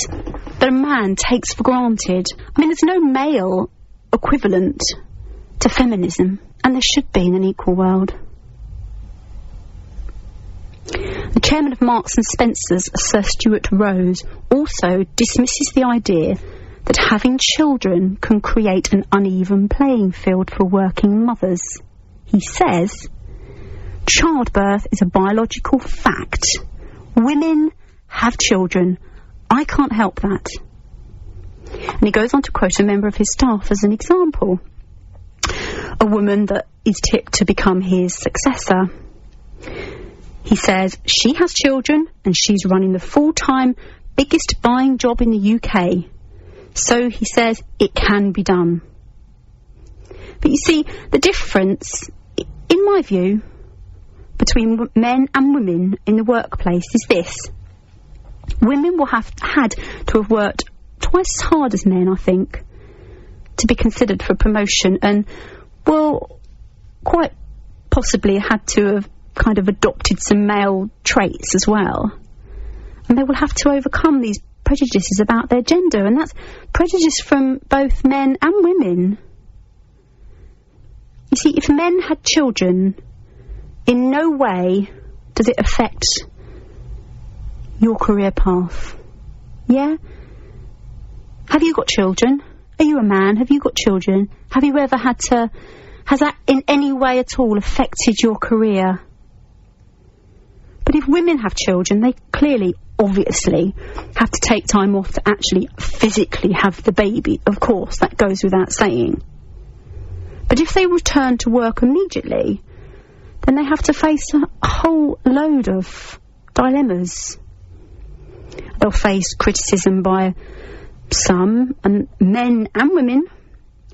that a man takes for granted. I mean, there's no male equivalent to feminism, and there should be in an equal world. The chairman of Marks and Spencer's, Sir Stuart Rose, also dismisses the idea that having children can create an uneven playing field for working mothers. He says, childbirth is a biological fact. Women have children. I can't help that. And he goes on to quote a member of his staff as an example. A woman that is tipped to become his successor. He says, she has children and she's running the full-time biggest buying job in the UK. So, he says, it can be done. But you see, the difference, in my view, between men and women in the workplace is this. Women will have had to have worked twice as hard as men, I think, to be considered for promotion, and will quite possibly had to have kind of adopted some male traits as well. And they will have to overcome these prejudices about their gender, and that's prejudice from both men and women. You see, if men had children, in no way does it affect your career path. Yeah? Have you got children? Are you a man? Have you got children? Have you ever had to... Has that in any way at all affected your career? But if women have children, they clearly, obviously, have to take time off to actually physically have the baby. Of course, that goes without saying. But if they return to work immediately, then they have to face a whole load of dilemmas. They'll face criticism by some, and men and women,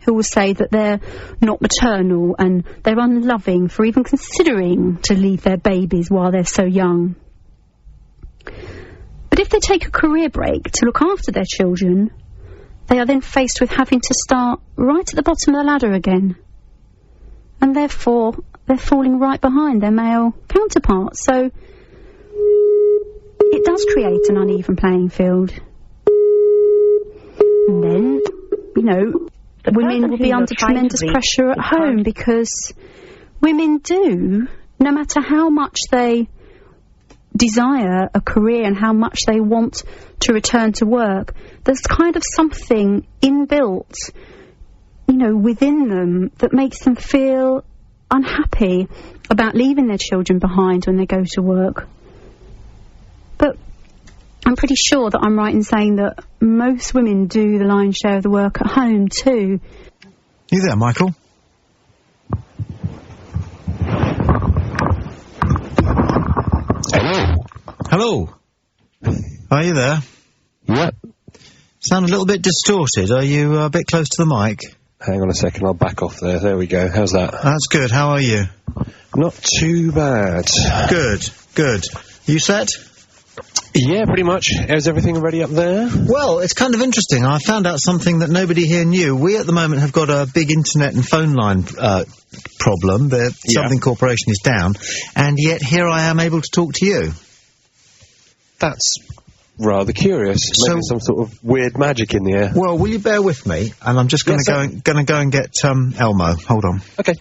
who will say that they're not maternal and they're unloving for even considering to leave their babies while they're so young. But if they take a career break to look after their children, they are then faced with having to start right at the bottom of the ladder again. And therefore, they're falling right behind their male counterparts. So, it does create an uneven playing field. And then, you know, women will be under tremendous pressure at home, because women do, no matter how much they desire a career and how much they want to return to work, there's kind of something inbuilt, you know, within them that makes them feel unhappy about leaving their children behind when they go to work. But I'm pretty sure that I'm right in saying that most women do the lion's share of the work at home too. You there, Michael? Hello. Hello. Are you there? Yep. Sound a little bit distorted. Are you a bit close to the mic? Hang on a second, I'll back off there. There we go. How's that? That's good. How are you? Not too bad. Good, good. You set? Yeah, pretty much. Is everything ready up there? Well, it's kind of interesting. I found out something that nobody here knew. We at the moment have got a big internet and phone line problem. The Something Corporation is down, and yet here I am able to talk to you. That's rather curious. Maybe some sort of weird magic in the air. Well, will you bear with me? And I'm just going to go and get Elmo. Hold on. Okay.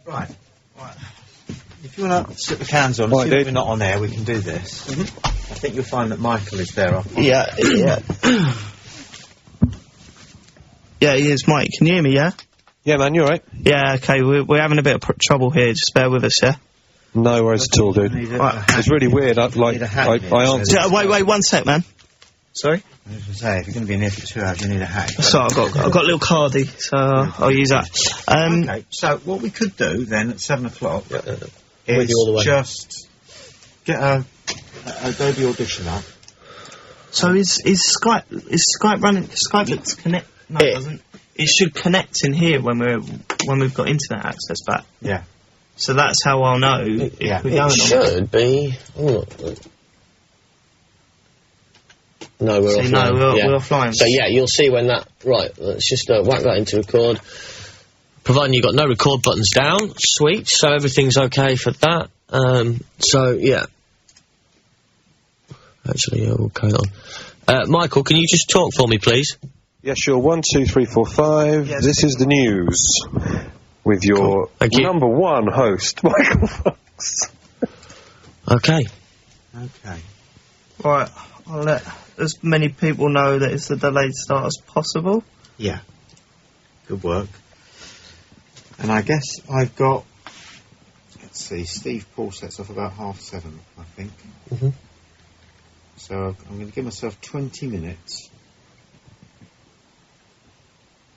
Right. If you want to slip the cans on, if we're not on air, we can do this. I think you'll find that Michael is there. Yeah. Yeah, he is. Mike, can you hear me, yeah? Yeah, man, you alright? Yeah, okay, we're having a bit of trouble here, just bear with us, yeah? No worries at all, dude. It's really weird, I answered... Wait, 1 sec, man. Sorry? I was going to say, if you're going to be in here for 2 hours, you need a hack. So I've got a little cardy, so I'll use that. Okay, so what we could do then at 7 o'clock is just get a Adobe Audition up. So is Skype running? Skype looks connect. No, it doesn't. It should connect in here when we've got internet access back. Yeah. So that's how I'll know if we're going on. It should be. No, we're offline. No, we're offline. So yeah, you'll see when that. Right, let's just whack that into record. Providing you've got no record buttons down, sweet. So everything's okay for that. So yeah. Actually, we'll carry on. Michael, can you just talk for me, please? Yeah, sure. 1, 2, 3, 4, 5. Yes. This is the news with your number one host, Michael Fox. Okay. Okay. Right, I'll let as many people know that it's a delayed start as possible. Yeah. Good work. And I guess I've got, let's see, Steve Paul sets off about 7:30, I think. Mm-hmm. So I'm going to give myself 20 minutes.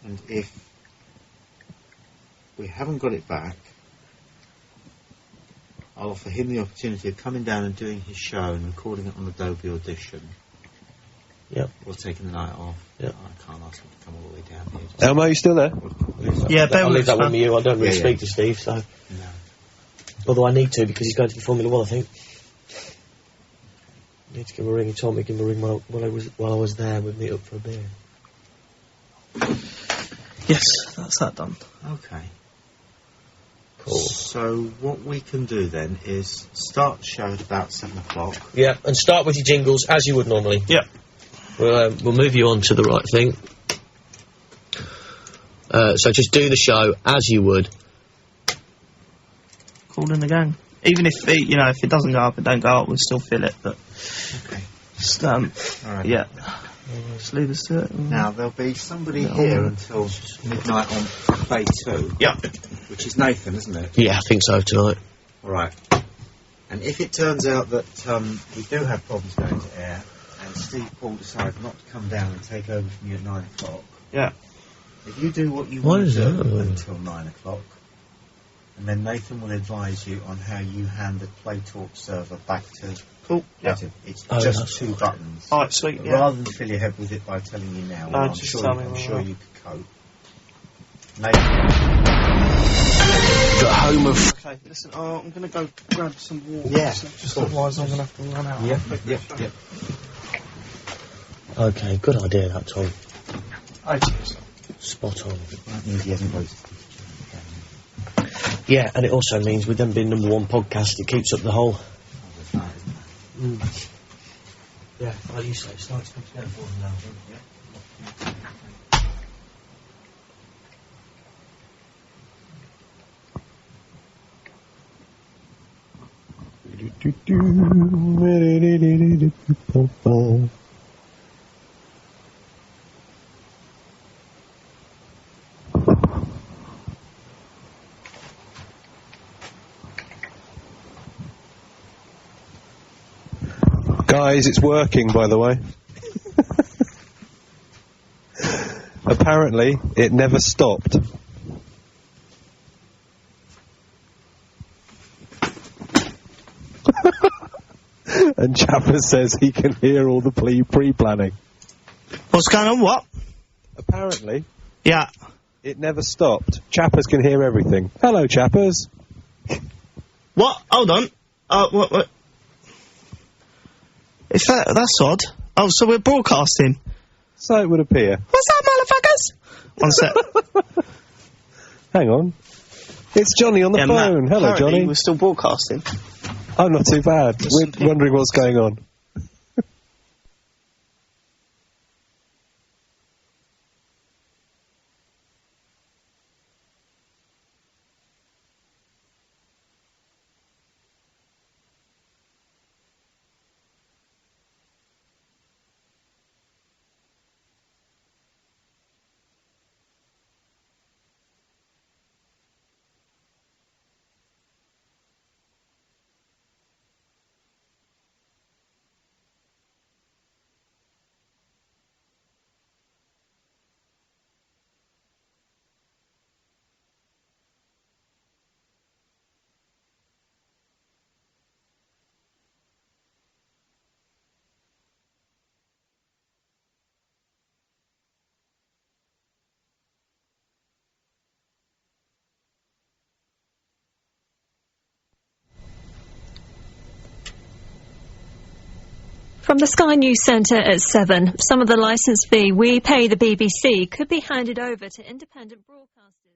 And if we haven't got it back, I'll offer him the opportunity of coming down and doing his show and recording it on Adobe Audition. Yep. Or taking the night off. Yep. I can't ask him to come all the way down here. Elmo, are you still there? Yeah, I'll leave that one with you. I don't really Yeah. speak to Steve, so. No. Although I need to, because he's going to the Formula 1, I think. I need to give him a ring. He told me to give him a ring while I was there. We'd meet up for a beer. Yes, that's that done. Okay. Cool. So what we can do then is start the show at about 7 o'clock. Yeah, and start with your jingles as you would normally. Yeah. We'll move you on to the right thing. So just do the show as you would. Call in the gang. Even if if it doesn't go up, it don't go up. We'll still feel it. But okay. Just, All right. Yeah. Just leave us to it. Now there'll be somebody here until midnight on play 2. Yeah. Which is Nathan, isn't it? Yeah, I think so tonight. All right. And if it turns out that we do have problems going to air, and Steve Paul decides not to come down and take over from you at 9 o'clock. Yeah. If you do what you want to do until 9 o'clock, and then Nathan will advise you on how you hand the Play Talk server back to. Cool. Yeah. It's just 2 buttons. All right, sweet. Yeah. Rather than fill your head with it by telling you now, No, I'm just sure, tell me I'm when sure we're you could cope. Nathan. The home of. Okay, listen. I'm going to go grab some water. Yeah. So just otherwise, I'm going to have to run out. Yep. Okay, good idea that, Tom. Cheers. Spot on. That means he hasn't voted. Yeah, and it also means with them being number 1 podcast, it keeps up the whole. Yeah, like you say, it's nice to come together for them now. Yeah. Guys, it's working, by the way. Apparently, it never stopped. And Chapper says he can hear all the pre-planning. What's going on? What? Apparently. Yeah. It never stopped. Chappers can hear everything. Hello, Chappers. What? Hold on. What? Is that's odd. Oh, so we're broadcasting. So it would appear. What's up, motherfuckers? One sec. Hang on. It's Johnny on the phone. Matt, hello, Johnny. We're still broadcasting. I'm not too bad. We're wondering what's going on. From the Sky News Centre at 7, some of the licence fee we pay the BBC could be handed over to independent broadcasters.